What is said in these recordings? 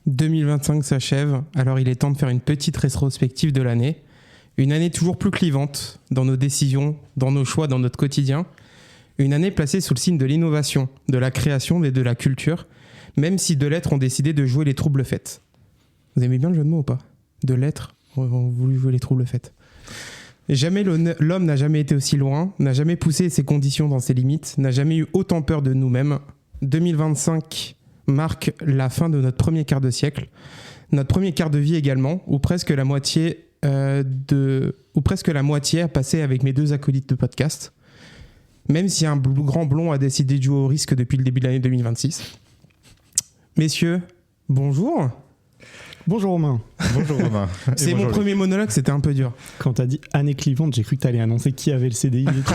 2025 s'achève, alors il est temps de faire une petite rétrospective de l'année. Une année toujours plus clivante dans nos décisions, dans nos choix, dans notre quotidien. Une année placée sous le signe de l'innovation, de la création et de la culture, même si deux lettres ont décidé de jouer les troubles fêtes. Vous aimez bien le jeu de mots ou pas ? Deux lettres ont voulu jouer les troubles fêtes. Jamais l'homme n'a jamais été aussi loin, n'a jamais poussé ses conditions dans ses limites, n'a jamais eu autant peur de nous-mêmes. 2025 marque la fin de notre premier quart de siècle, notre premier quart de vie également, où presque la moitié a passé avec mes deux acolytes de podcast. Même si un grand blond a décidé de jouer au risque depuis le début de l'année 2026. Messieurs, bonjour. Bonjour Romain. Bonjour Romain. C'est mon premier monologue, c'était un peu dur. Quand t'as dit année clivante, j'ai cru que t'allais annoncer qui avait le CDI et tout.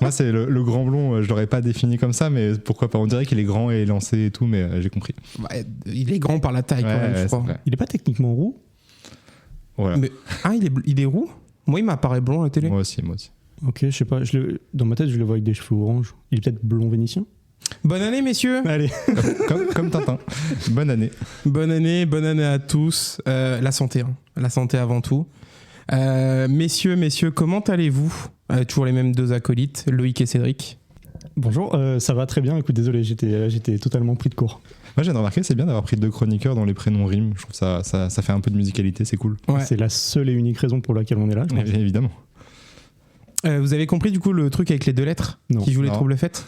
Moi c'est le grand blond, je l'aurais pas défini comme ça, mais pourquoi pas, on dirait qu'il est grand et lancé et tout, mais j'ai compris. Ouais, il est grand par la taille quand même, je crois. Il est pas techniquement roux ? Voilà. Mais, il est roux ? Moi il m'apparaît blond à la télé. Moi aussi. Ok, je sais pas, dans ma tête je le vois avec des cheveux orange. Il est peut-être blond vénitien ? Bonne année messieurs. Allez. Comme Tintin. Bonne année. Bonne année à tous. La santé avant tout. Messieurs, comment allez-vous ? Toujours les mêmes deux acolytes, Loïc et Cédric. Bonjour, ça va très bien. Écoute, désolé, j'étais totalement pris de court. Moi j'ai remarqué, c'est bien d'avoir pris deux chroniqueurs dont les prénoms riment. Je trouve ça fait un peu de musicalité, c'est cool. Ouais. C'est la seule et unique raison pour laquelle on est là. Je pense. Évidemment. Vous avez compris du coup le truc avec les deux lettres qui jouent les troubles fêtes ?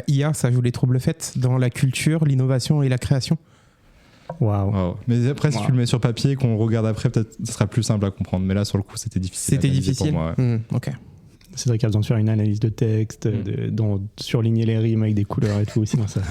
IA, ça joue les troubles fêtes dans la culture, l'innovation et la création. Waouh. Mais après, si tu le mets sur papier et qu'on regarde après, peut-être ce sera plus simple à comprendre. Mais là, sur le coup, c'était difficile. C'était difficile pour moi. Ouais. Ok. Cédric a besoin de faire une analyse de texte, de surligner les rimes avec des couleurs et tout. Sinon ça...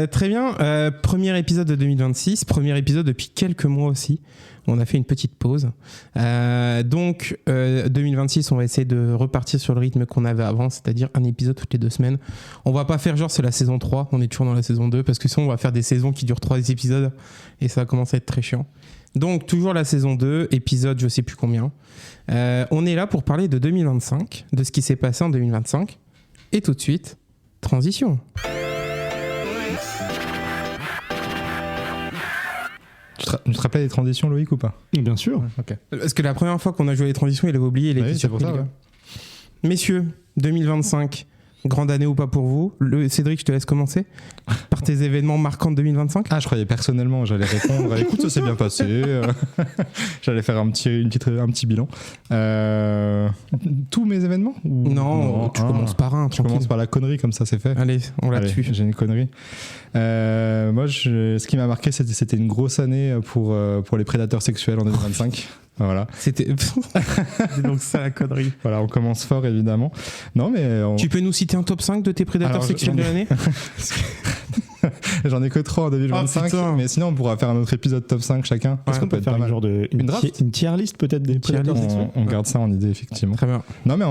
Très bien. Premier épisode de 2026. Premier épisode depuis quelques mois aussi. On a fait une petite pause. Donc, 2026, on va essayer de repartir sur le rythme qu'on avait avant, c'est-à-dire un épisode toutes les 2 semaines. On va pas faire genre c'est la saison 3, on est toujours dans la saison 2, parce que sinon on va faire des saisons qui durent 3 épisodes et ça va commencer à être très chiant. Donc, toujours la saison 2, épisode je sais plus combien. On est là pour parler de 2025, de ce qui s'est passé en 2025. Et tout de suite, transition. Tu te rappelles les transitions, Loïc, ou pas ? Bien sûr. Ouais, ok. Parce que la première fois qu'on a joué les transitions, il avait oublié les c'est pour ça, ouais. Messieurs, 2025, grande année ou pas pour vous. Cédric, je te laisse commencer par tes événements marquants de 2025. Ah, je croyais personnellement, j'allais répondre. Écoute, ça s'est bien passé. J'allais faire un petit bilan. Tous mes événements ou... Non, tu commences par un. Je commence par la connerie, comme ça c'est fait. Allez, on la tue. J'ai une connerie. Moi, ce qui m'a marqué, c'était une grosse année pour les prédateurs sexuels en 2025. Voilà. C'était donc ça la connerie. Voilà, on commence fort évidemment. Non, mais tu peux nous citer un top 5 de tes prédateurs sexuels de l'année ? J'en ai que 3 en 2025, mais sinon on pourra faire un autre épisode top 5 chacun. Est-ce qu'on peut faire une tier list peut-être des prédateurs sexuels ? On garde ça en idée effectivement. Très bien. Non mais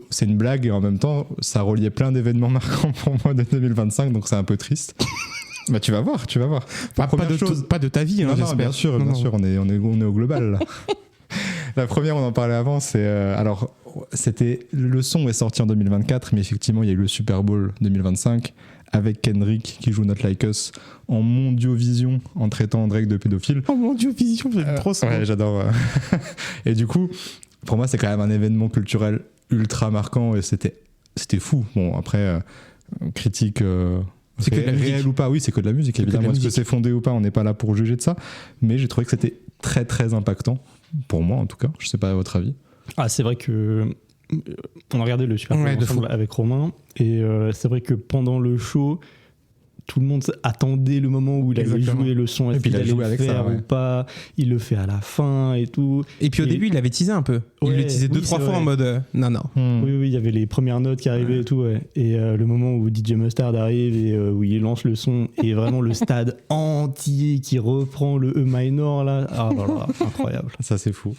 c'est une blague et en même temps ça reliait plein d'événements marquants pour moi de 2025, donc c'est un peu triste. Bah tu vas voir. Pas de ta vie, hein, non, bien sûr, on est au global là. La première, on en parlait avant, c'était le son est sorti en 2024, mais effectivement il y a eu le Super Bowl 2025 avec Kendrick qui joue Not Like Us en Mondiovision en traitant Drake de pédophile. Oh Mondiovision, j'aime trop ça. Ouais, j'adore. Et du coup, pour moi c'est quand même un événement culturel ultra marquant et c'était fou. Bon après critique. C'est que de la musique. Réel ou pas, oui, c'est que de la musique, évidemment. Est-ce que c'est fondé ou pas, on n'est pas là pour juger de ça. Mais j'ai trouvé que c'était très, très impactant. Pour moi, en tout cas. Je ne sais pas à votre avis. Ah, c'est vrai que... On a regardé le Super Bowl ensemble avec Romain. Et c'est vrai que pendant le show... Tout le monde attendait le moment où il allait jouer le son, est-ce qu'il allait le faire ou pas. Il le fait à la fin et tout. Et puis au début, il l'avait teasé un peu. Il le teasait 2-3 fois en mode non. Oui, il y avait les premières notes qui arrivaient et tout. Ouais. Et le moment où DJ Mustard arrive et où il lance le son et vraiment le stade entier qui reprend le E minor là. Ah voilà, incroyable. Ça c'est fou.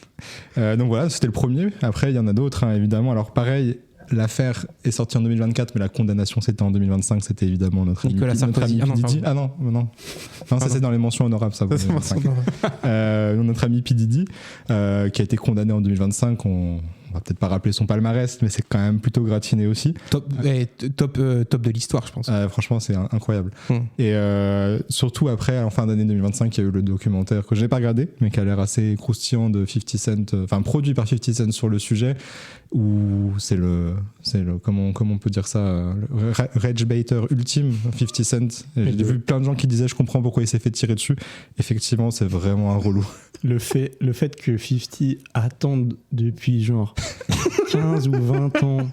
Donc voilà, c'était le premier. Après, il y en a d'autres, hein, évidemment. Alors pareil. L'affaire est sortie en 2024, mais la condamnation c'était en 2025. C'était évidemment notre Nicolas Sarkozy. Non, ça c'est dans les mentions honorables. Ça, notre ami P. Diddy, qui a été condamné en 2025. va peut-être pas rappeler son palmarès, mais c'est quand même plutôt gratiné aussi. Top de l'histoire, je pense. Franchement, c'est incroyable. Et surtout après, en fin d'année 2025, il y a eu le documentaire que je n'ai pas regardé, mais qui a l'air assez croustillant de 50 Cent, enfin produit par 50 Cent sur le sujet, où c'est le comment on peut dire ça, le rage baiter ultime, 50 Cent. J'ai vu plein de gens qui disaient je comprends pourquoi il s'est fait tirer dessus. Effectivement, c'est vraiment un relou. Le fait que 50 attende depuis genre 15 ou 20 ans.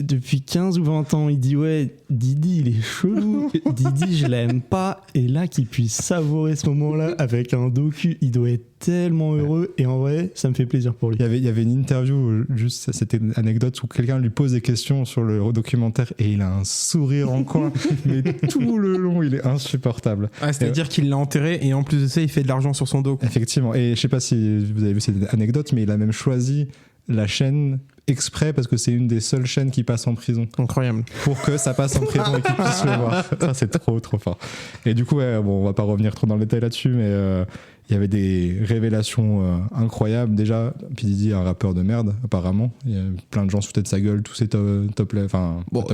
Depuis 15 ou 20 ans, il dit ouais, Didi il est chelou, Didi je l'aime pas, et là qu'il puisse savourer ce moment-là avec un docu, il doit être tellement heureux, et en vrai ça me fait plaisir pour lui. Il y avait une interview, juste c'était une anecdote où quelqu'un lui pose des questions sur le documentaire et il a un sourire en coin, mais tout le long il est insupportable. C'est-à-dire qu'il l'a enterré et en plus de ça il fait de l'argent sur son dos. Effectivement, et je sais pas si vous avez vu cette anecdote, mais il a même choisi la chaîne exprès parce que c'est une des seules chaînes qui passe en prison. Incroyable. Pour que ça passe en prison et qu'ils puissent le voir. Ça, c'est trop fort. Et du coup, on va pas revenir trop dans le détail là-dessus, mais il y avait des révélations incroyables. Déjà, P. Diddy, un rappeur de merde, apparemment. Il y a plein de gens se foutaient de sa gueule, tous ces top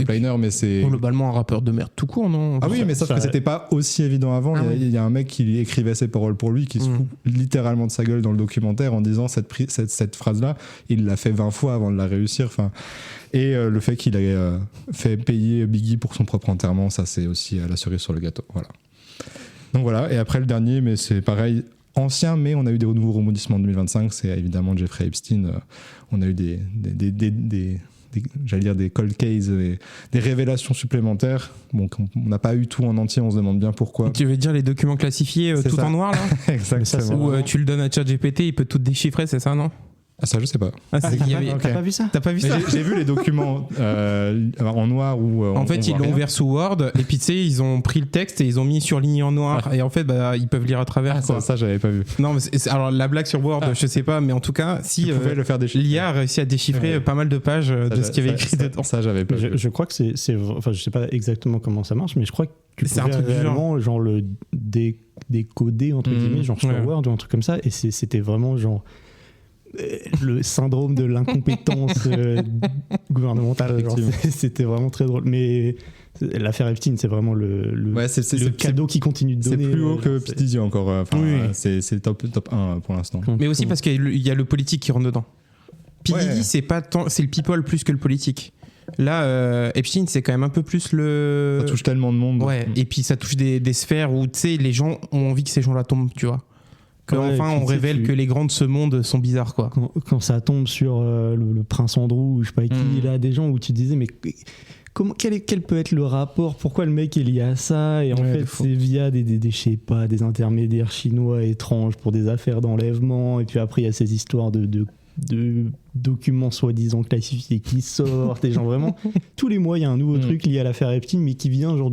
liners, mais c'est... Globalement, un rappeur de merde tout court, non? Ah oui, mais sauf que c'était pas aussi évident avant. Il y a un mec qui écrivait ses paroles pour lui, qui se fout littéralement de sa gueule dans le documentaire en disant cette phrase-là, il l'a fait 20 fois avant de la réussir. Enfin, et le fait qu'il ait fait payer Biggie pour son propre enterrement, ça c'est aussi la cerise sur le gâteau. Voilà. Donc voilà, et après le dernier, mais c'est pareil, ancien, mais on a eu des nouveaux rebondissements en 2025, c'est évidemment Jeffrey Epstein. On a eu j'allais dire des cold cases, des révélations supplémentaires. Bon, on n'a pas eu tout en entier, on se demande bien pourquoi. Tu veux dire les documents classifiés tout ça. En noir là? Exactement. Où tu le donnes à ChatGPT, il peut tout déchiffrer, c'est ça, non? Ah, ça je sais pas. T'as pas vu ça? T'as pas vu ça? J'ai vu les documents en noir où en fait ils l'ont ouvert sous Word et puis tu sais ils ont pris le texte et ils ont mis surligné en noir et en fait ils peuvent lire à travers. Ça j'avais pas vu. Non mais alors la blague sur Word je sais pas, mais en tout cas si le faire l'IA a réussi à déchiffrer pas mal de pages de ce qu'il y avait écrit dedans. Ça j'avais pas vu. Je crois que c'est enfin je sais pas exactement comment ça marche, mais je crois que c'est un truc réellement genre le décoder entre guillemets genre sur Word ou un truc comme ça, et c'était vraiment genre le syndrome de l'incompétence gouvernementale. Genre, c'était vraiment très drôle. Mais l'affaire Epstein, c'est vraiment le cadeau qui continue de donner. C'est plus haut que P. Diddy encore. C'est top 1 pour l'instant. Mais aussi parce qu'il y a le politique qui rentre dedans. P. Diddy, c'est le people plus que le politique. Là, Epstein, c'est quand même un peu plus le... Ça touche tellement de monde. Ouais, et puis ça touche des sphères où, tu sais, les gens ont envie que ces gens-là tombent, tu vois. Enfin, on révèle que les grands de ce monde sont bizarres, quoi. Quand ça tombe sur le prince Andrew ou je sais pas qui, là, des gens où tu disais, mais quel peut être le rapport? Pourquoi le mec est lié à ça? Et en fait, c'est via je sais pas, des intermédiaires chinois étranges pour des affaires d'enlèvement. Et puis après, il y a ces histoires de documents soi-disant classifiés qui sortent. Et genre vraiment, tous les mois, il y a un nouveau truc lié à l'affaire Epstein, mais qui vient genre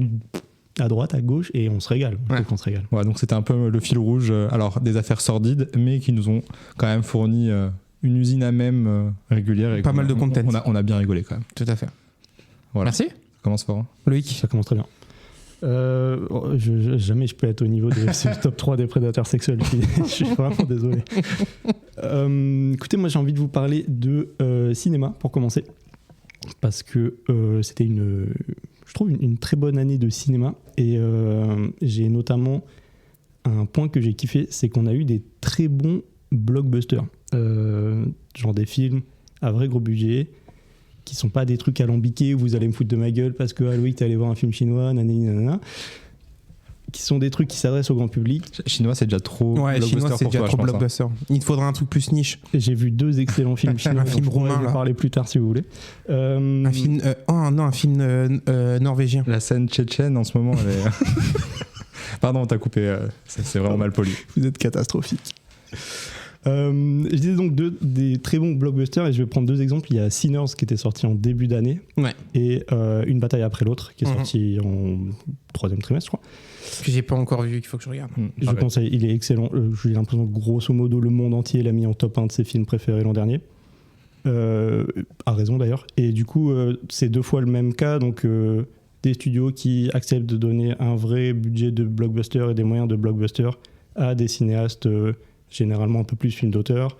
à droite, à gauche, et on se régale. On se régale. Ouais, donc c'était un peu le fil rouge, alors des affaires sordides, mais qui nous ont quand même fourni une usine à même régulière. Et pas mal de content. On a bien rigolé quand même. Tout à fait. Voilà. Merci. Ça commence fort. Hein. Loïc. Ça commence très bien. Jamais je peux être au niveau de top 3 des prédateurs sexuels. Je suis vraiment désolé. Écoutez, moi j'ai envie de vous parler de cinéma pour commencer. Parce que c'était je trouve une très bonne année de cinéma, et j'ai notamment un point que j'ai kiffé, c'est qu'on a eu des très bons blockbusters, genre des films à vrai gros budget qui sont pas des trucs alambiqués où vous allez me foutre de ma gueule parce que Loïc t'es allé voir un film chinois, nanana, qui sont des trucs qui s'adressent au grand public. Chinois, c'est déjà trop. Ouais, chinois, c'est déjà trop blockbuster. Il te faudra un truc plus niche. J'ai vu 2 excellents films chinois. Un film roumain. Je vais parler plus tard si vous voulez. Un film. Un film norvégien. La scène tchétchène en ce moment, elle est. Pardon, t'as coupé. C'est vraiment mal poli. Vous êtes catastrophique. Je disais donc des très bons blockbusters, et je vais prendre 2 exemples. Il y a Sinners qui était sorti en début d'année, et Une bataille après l'autre qui est sorti en 3e trimestre, je crois. Que j'ai pas encore vu, qu'il faut que je regarde. Je conseille, il est excellent. J'ai l'impression que grosso modo le monde entier l'a mis en top 1 de ses films préférés l'an dernier. A raison d'ailleurs. Et du coup, c'est 2 fois le même cas, donc des studios qui acceptent de donner un vrai budget de blockbuster et des moyens de blockbuster à des cinéastes généralement un peu plus films d'auteur.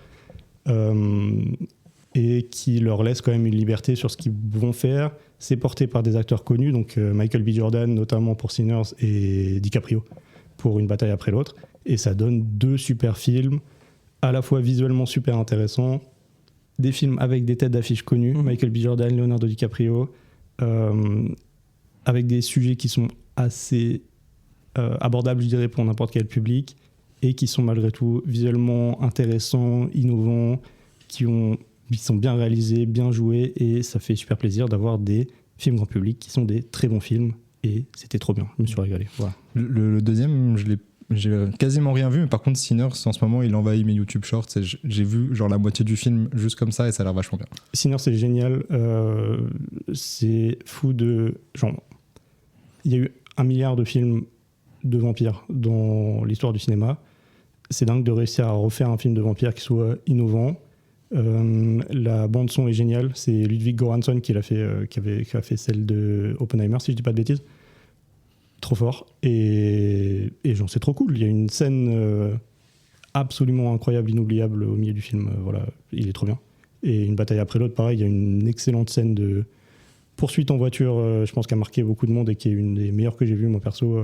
et qui leur laisse quand même une liberté sur ce qu'ils vont faire. C'est porté par des acteurs connus, donc Michael B. Jordan notamment pour Sinners et DiCaprio pour Une bataille après l'autre, et ça donne 2 super films, à la fois visuellement super intéressants, des films avec des têtes d'affiche connues, Michael B. Jordan, Leonardo DiCaprio, avec des sujets qui sont assez abordables, je dirais, pour n'importe quel public, et qui sont malgré tout visuellement intéressants, innovants, qui sont bien réalisés, bien joués, et ça fait super plaisir d'avoir des films grand public qui sont des très bons films, et c'était trop bien, je me suis régalé. Voilà. Le deuxième, j'ai quasiment rien vu, mais par contre Sinners, en ce moment, il envahit mes YouTube Shorts, et j'ai vu genre la moitié du film juste comme ça, et ça a l'air vachement bien. Sinners, c'est génial, c'est fou de... Genre, il y a eu 1 milliard de films de vampires dans l'histoire du cinéma. C'est dingue de réussir à refaire un film de vampire qui soit innovant. La bande son est géniale, c'est Ludwig Göransson qui a fait celle de Oppenheimer, si je dis pas de bêtises. Trop fort, et genre c'est trop cool. Il y a une scène absolument incroyable, inoubliable au milieu du film. Voilà, il est trop bien. Et Une bataille après l'autre, pareil, il y a une excellente scène de poursuite en voiture, je pense, qui a marqué beaucoup de monde et qui est une des meilleures que j'ai vues, moi perso.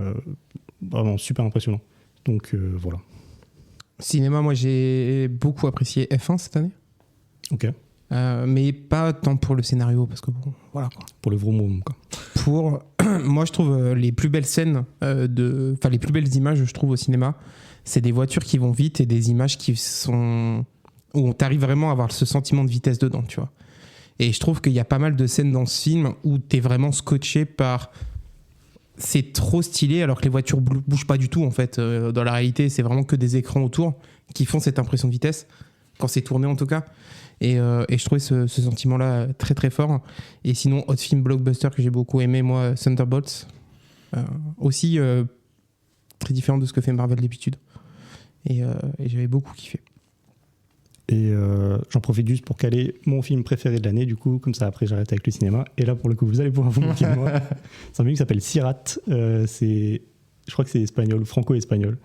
Vraiment super impressionnant. Donc voilà. Cinéma, moi j'ai beaucoup apprécié F1 cette année. Ok. Mais pas tant pour le scénario, parce que bon, voilà quoi. Pour le vroom quoi. Moi je trouve les plus belles scènes, les plus belles images, je trouve au cinéma, c'est des voitures qui vont vite et des images qui sont où t'arrives vraiment à avoir ce sentiment de vitesse dedans, tu vois. Et je trouve qu'il y a pas mal de scènes dans ce film où t'es vraiment scotché par c'est trop stylé alors que les voitures bougent pas du tout en fait. Dans la réalité, c'est vraiment que des écrans autour qui font cette impression de vitesse quand c'est tourné en tout cas. Et je trouvais ce sentiment-là très très fort. Et sinon, autre film blockbuster que j'ai beaucoup aimé, moi, Thunderbolts. Aussi très différent de ce que fait Marvel d'habitude. Et j'avais beaucoup kiffé. Et j'en profite juste pour caler mon film préféré de l'année, du coup, comme ça après j'arrête avec le cinéma. Et là, pour le coup, vous allez pouvoir vous moquer de moi. C'est un film qui s'appelle Sirat. Je crois que c'est espagnol, franco-espagnol.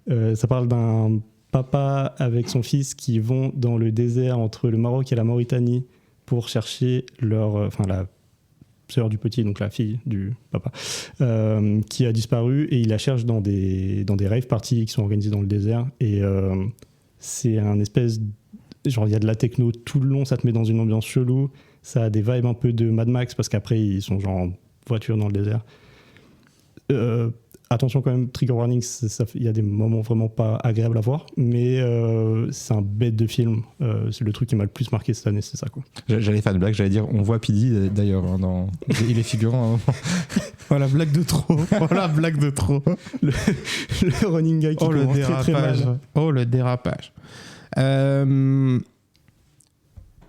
Ça parle d'un papa avec son fils qui vont dans le désert entre le Maroc et la Mauritanie pour chercher la sœur du petit, donc la fille du papa, qui a disparu, et il la cherche dans des rave parties qui sont organisées dans le désert. Et c'est un espèce... Genre, il y a de la techno tout le long, ça te met dans une ambiance chelou. Ça a des vibes un peu de Mad Max, parce qu'après, ils sont genre en voiture dans le désert. Attention quand même, trigger warning, il y a des moments vraiment pas agréables à voir, mais c'est un bête de film. C'est le truc qui m'a le plus marqué cette année, c'est ça, quoi. J'allais faire une blague, j'allais dire, on voit Pidi d'ailleurs, hein, il est figurant. Hein. Voilà, blague de trop. Voilà, blague de trop. Le running guy qui commence très très mal. Oh, le dérapage.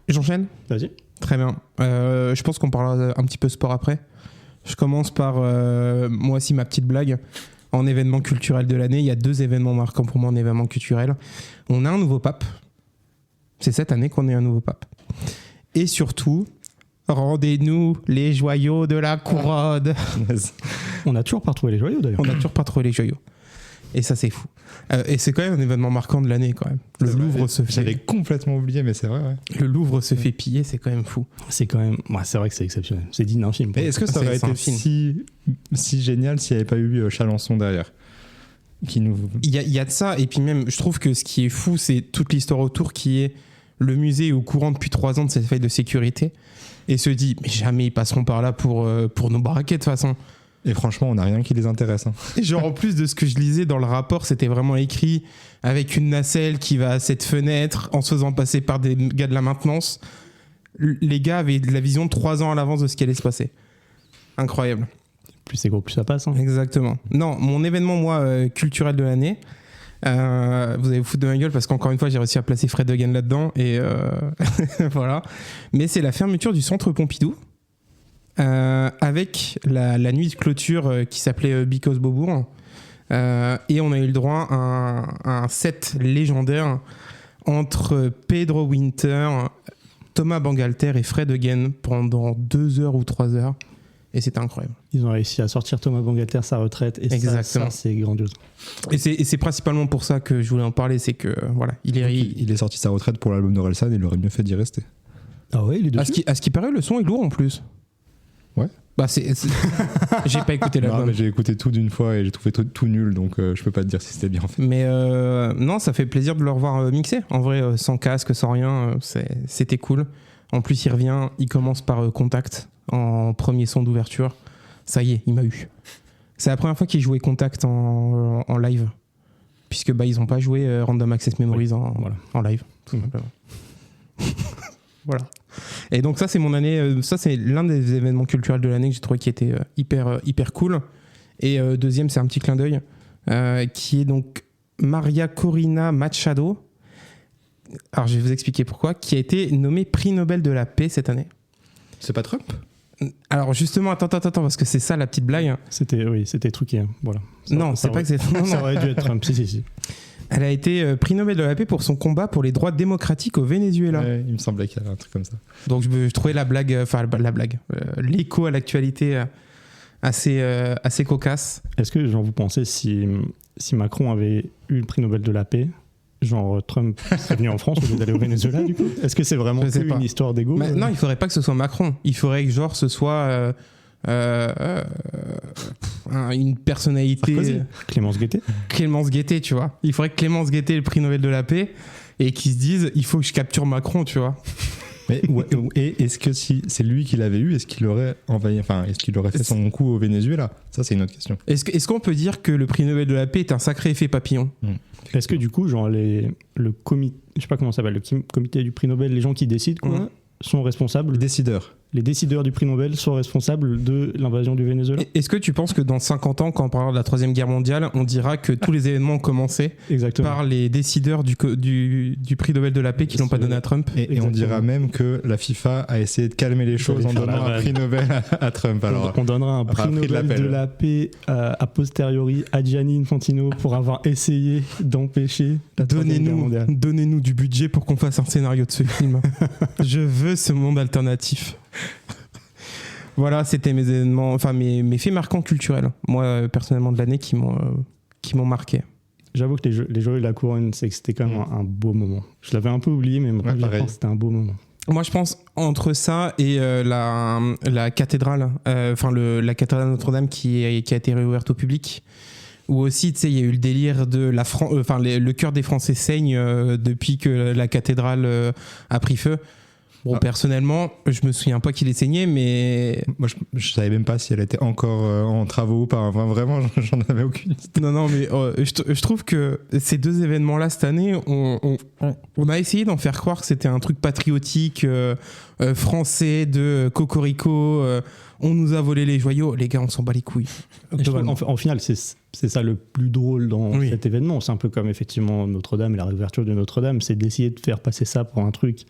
J'enchaîne ? Vas-y. Très bien. Je pense qu'on parlera un petit peu sport après. Je commence par, moi aussi, ma petite blague. En événement culturel de l'année, il y a 2 événements marquants pour moi en événement culturel. On a un nouveau pape. C'est cette année qu'on a un nouveau pape. Et surtout, rendez-nous les joyaux de la couronne. On n'a toujours pas retrouvé les joyaux, d'ailleurs. On n'a toujours pas trouvé les joyaux. Et ça, c'est fou. Et c'est quand même un événement marquant de l'année, quand même. Le Louvre se fait... J'avais complètement oublié, mais c'est vrai, ouais. Le Louvre se fait piller, c'est quand même fou. C'est quand même... Ouais, c'est vrai que c'est exceptionnel. C'est digne d'un film. Et est-ce que ça aurait été si génial s'il n'y avait pas eu Chalençon derrière qui nous... Il y a de ça, et puis même, je trouve que ce qui est fou, c'est toute l'histoire autour qui est... Le musée est au courant depuis 3 ans de cette faille de sécurité, et se dit, mais jamais ils passeront par là pour nous braquer, de toute façon. Et franchement, on n'a rien qui les intéresse. Hein. Et genre, en plus de ce que je lisais dans le rapport, c'était vraiment écrit avec une nacelle qui va à cette fenêtre en se faisant passer par des gars de la maintenance. Les gars avaient de la vision de 3 ans à l'avance de ce qui allait se passer. Incroyable. Plus c'est gros, plus ça passe. Hein. Exactement. Non, mon événement, moi, culturel de l'année, vous allez vous foutre de ma gueule parce qu'encore une fois, j'ai réussi à placer Fred Hogan là-dedans. Et voilà. Mais c'est la fermeture du centre Pompidou. Avec la nuit de clôture qui s'appelait Because Beaubourg, et on a eu le droit à un set légendaire entre Pedro Winter, Thomas Bangalter et Fred Hogan pendant 2 heures ou 3 heures, et c'était incroyable. Ils ont réussi à sortir Thomas Bangalter sa retraite, et ça c'est grandiose. Et c'est principalement pour ça que je voulais en parler, c'est que voilà, il est sorti sa retraite pour l'album d'Orelsan, et il aurait mieux fait d'y rester. Ah ouais, il est dessus. À ce qui paraît, le son est lourd en plus. Ouais. Bah j'ai pas écouté l'album. Mais j'ai écouté tout d'une fois et j'ai trouvé tout nul, donc je peux pas te dire si c'était bien fait. Mais non, ça fait plaisir de le revoir mixer. En vrai, sans casque, sans rien, c'était cool. En plus, il revient, il commence par Contact en premier son d'ouverture. Ça y est, il m'a eu. C'est la première fois qu'il jouait Contact en live, puisque ils ont pas joué Random Access Memories en live, tout simplement. Voilà. Et donc ça c'est mon année, ça c'est l'un des événements culturels de l'année que j'ai trouvé qui était hyper cool. Et deuxième, c'est un petit clin d'œil qui est donc Maria Corina Machado. Alors je vais vous expliquer pourquoi, qui a été nommée prix Nobel de la paix cette année. C'est pas Trump ? Alors justement, attends, parce que c'est ça la petite blague. C'était truqué, hein. Voilà. C'est pas que c'est... Ça aurait dû être Trump, si. Elle a été prix Nobel de la paix pour son combat pour les droits démocratiques au Venezuela. Ouais, il me semblait qu'il y avait un truc comme ça. Donc je trouvais l'écho à l'actualité assez cocasse. Est-ce que vous pensez si Macron avait eu le prix Nobel de la paix, Trump serait venu en France au lieu d'aller au Venezuela du coup ? Est-ce que c'est vraiment une histoire d'égo ? Non, il faudrait pas que ce soit Macron. Il faudrait que ce soit une personnalité. Clémence Guettet, tu vois. Il faudrait que Clémence Guettet ait le prix Nobel de la paix et qu'ils se disent il faut que je capture Macron, tu vois. Mais et est-ce que si c'est lui qui l'avait eu, est-ce qu'il aurait fait son coup au Venezuela ? Ça c'est une autre question. Est-ce qu'on peut dire que le prix Nobel de la paix est un sacré effet papillon ? Est-ce que du coup le comité, je sais pas comment ça s'appelle, le comité du prix Nobel, les gens qui décident sont responsables ? Les décideurs du prix Nobel sont responsables de l'invasion du Venezuela. Est-ce que tu penses que dans 50 ans, quand on parlera de la Troisième Guerre mondiale, on dira que tous les événements ont commencé par les décideurs du prix Nobel de la paix qui l'ont pas donné à Trump ? Et on dira même que la FIFA a essayé de calmer les choses en donnant un prix Nobel à Trump. Alors, on donnera un prix Nobel de la paix a posteriori à Gianni Infantino pour avoir essayé d'empêcher la Troisième Guerre mondiale. Donnez-nous du budget pour qu'on fasse un scénario de ce film. Je veux ce monde alternatif. Voilà, c'était mes événements, mes faits marquants culturels, moi personnellement de l'année qui m'ont marqué. J'avoue que les Jeux de la Couronne, c'était quand même un beau moment. Je l'avais un peu oublié, mais moi je pense que c'était un beau moment. Moi je pense entre ça et la cathédrale, la cathédrale Notre-Dame qui a été réouverte au public. Où aussi, tu sais, il y a eu le délire de le cœur des Français saigne depuis que la cathédrale a pris feu. Bon, personnellement, je me souviens pas qu'il ait saigné, mais... Moi, je savais même pas si elle était encore en travaux ou pas. Enfin, vraiment, j'en avais aucune idée. Non, mais je trouve que ces deux événements-là, cette année, on a essayé d'en faire croire que c'était un truc patriotique, français, de cocorico. On nous a volé les joyaux. Les gars, on s'en bat les couilles. En final, c'est ça le plus drôle dans cet événement. C'est un peu comme, effectivement, Notre-Dame et la réouverture de Notre-Dame. C'est d'essayer de faire passer ça pour un truc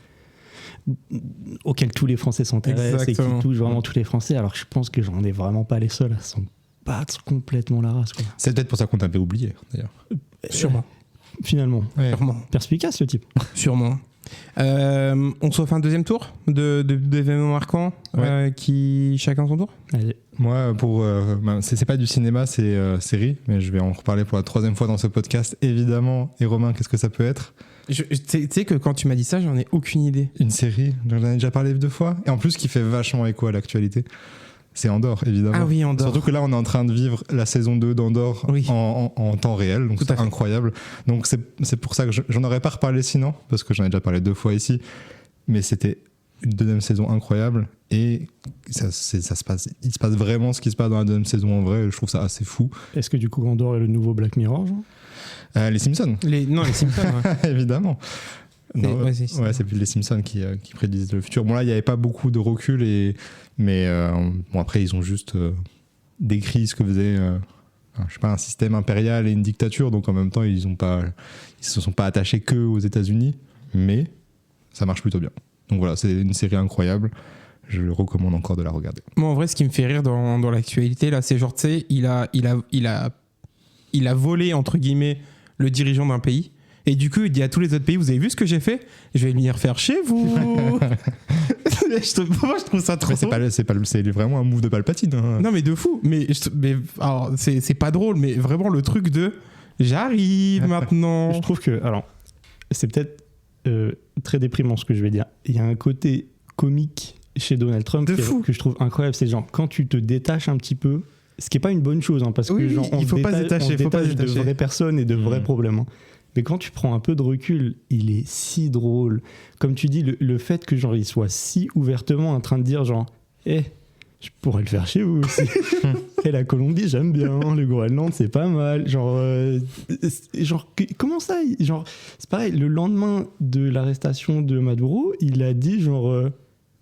auquel tous les Français s'intéressent et qui touche vraiment tous les Français, alors que je pense que j'en ai vraiment pas les seuls à s'en battre complètement la race, quoi. C'est peut-être pour ça qu'on t'avait oublié d'ailleurs. Sûrement. Finalement. Ouais. Sûrement. Perspicace le type. Sûrement. On se refait un deuxième tour d'événements marquants, qui chacun son tour. Allez. Moi, c'est pas du cinéma, c'est série, mais je vais en reparler pour la troisième fois dans ce podcast, évidemment. Et Romain, qu'est-ce que ça peut être ? Tu sais que quand tu m'as dit ça, j'en ai aucune idée. Une série, j'en ai déjà parlé 2 fois, et en plus qui fait vachement écho à l'actualité. C'est Andorre, évidemment. Ah oui, Andorre. Surtout que là, on est en train de vivre la saison 2 d'Andorre en temps réel, donc c'est incroyable. Donc c'est pour ça que j'en aurais pas reparlé sinon, parce que j'en ai déjà parlé 2 fois ici, mais c'était une deuxième saison incroyable, et il se passe vraiment ce qui se passe dans la deuxième saison en vrai, je trouve ça assez fou. Est-ce que du coup Andorre est le nouveau Black Mirror, genre les Simpsons. Les Simpsons, ouais. Évidemment. C'est plus les Simpsons qui prédisent le futur. Bon, là, il n'y avait pas beaucoup de recul, mais après, ils ont juste décrit ce que faisait un système impérial et une dictature. Donc, en même temps, ils se sont pas attachés que aux États-Unis, mais ça marche plutôt bien. Donc, voilà, c'est une série incroyable. Je recommande encore de la regarder. Moi, en vrai, ce qui me fait rire dans l'actualité, là, c'est genre, tu sais, il a volé, entre guillemets, le dirigeant d'un pays. Et du coup, il dit à tous les autres pays, vous avez vu ce que j'ai fait ? Je vais venir faire chez vous. Moi, je trouve ça trop drôle. C'est vraiment un move de Palpatine. Hein. Non, mais de fou. Mais alors, c'est pas drôle, mais vraiment le truc de j'arrive maintenant. Je trouve que, alors, c'est peut-être très déprimant ce que je vais dire. Il y a un côté comique chez Donald Trump que je trouve incroyable. C'est genre, quand tu te détaches un petit peu, ce qui n'est pas une bonne chose, parce que genre, on se détache de vraies personnes et de vrais problèmes. Mais quand tu prends un peu de recul, il est si drôle. Comme tu dis, le fait que genre il soit si ouvertement en train de dire genre, je pourrais le faire chez vous aussi. Et la Colombie, j'aime bien. Le Groenland, c'est pas mal. Genre, comment ça genre, c'est pareil. Le lendemain de l'arrestation de Maduro, il a dit genre.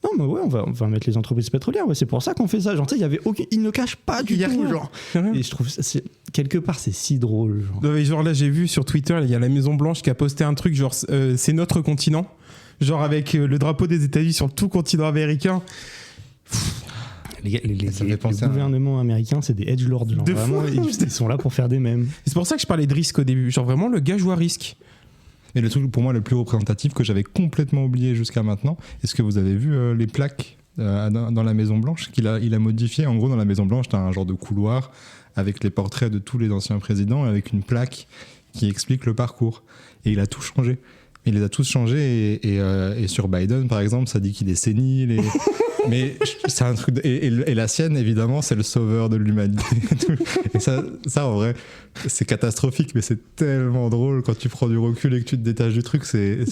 Non, mais ouais, on va mettre les entreprises pétrolières. Ouais, c'est pour ça qu'on fait ça. Genre, tu sais, il ne cache pas du tout. Genre. Et je trouve quelque part, c'est si drôle. Genre. Non, mais genre là, j'ai vu sur Twitter, il y a la Maison Blanche qui a posté un truc genre, c'est notre continent. Genre avec le drapeau des États-Unis sur tout le continent américain. Les gouvernements américains, c'est des edgelords. Genre, vraiment, ils sont là pour faire des mèmes. C'est pour ça que je parlais de risque au début. Genre, vraiment, le gars joue à risque. Et le truc pour moi le plus représentatif que j'avais complètement oublié jusqu'à maintenant, est-ce que vous avez vu les plaques dans la Maison Blanche qu'il a modifié? En gros, dans la Maison Blanche, tu as un genre de couloir avec les portraits de tous les anciens présidents, avec une plaque qui explique le parcours. Et il a tout changé. Il les a tous changés et sur Biden, par exemple, ça dit qu'il est sénile. Mais c'est un truc. Et la sienne, évidemment, c'est le sauveur de l'humanité. Et ça, en vrai, c'est catastrophique, mais c'est tellement drôle quand tu prends du recul et que tu te détaches du truc. C'est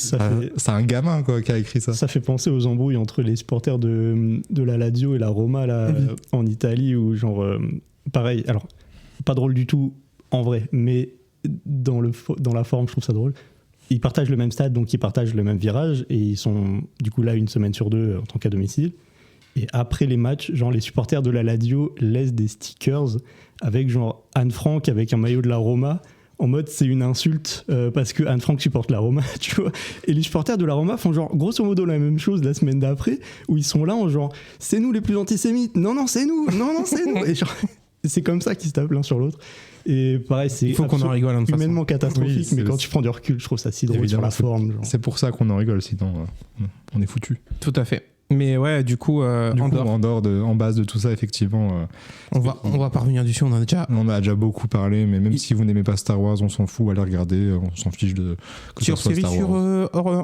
un gamin quoi, qui a écrit ça. Ça fait penser aux embrouilles entre les supporters de la Lazio et la Roma là, en Italie, où genre. Pareil, alors, pas drôle du tout en vrai, mais dans la forme, je trouve ça drôle. Ils partagent le même stade, donc ils partagent le même virage, et ils sont du coup là une semaine sur deux en tant qu'à domicile. Et après les matchs, genre les supporters de la Lazio laissent des stickers avec genre Anne Frank avec un maillot de la Roma, en mode c'est une insulte parce que Anne Frank supporte la Roma, tu vois. Et les supporters de la Roma font genre grosso modo la même chose la semaine d'après, où ils sont là en genre c'est nous les plus antisémites, non c'est nous, non c'est nous. Et genre, c'est comme ça qu'ils se tapent l'un sur l'autre. Et pareil, c'est qu'on en rigole humainement catastrophique, mais quand tu prends du recul, je trouve ça si drôle sur la forme. Genre. C'est pour ça qu'on en rigole, sinon on est foutu. Tout à fait. Mais ouais, du coup, en base de tout ça, effectivement. On va pas revenir dessus, on en a déjà beaucoup parlé, mais même si vous n'aimez pas Star Wars, on s'en fout, allez regarder, on s'en fiche de. Petit hors-série sur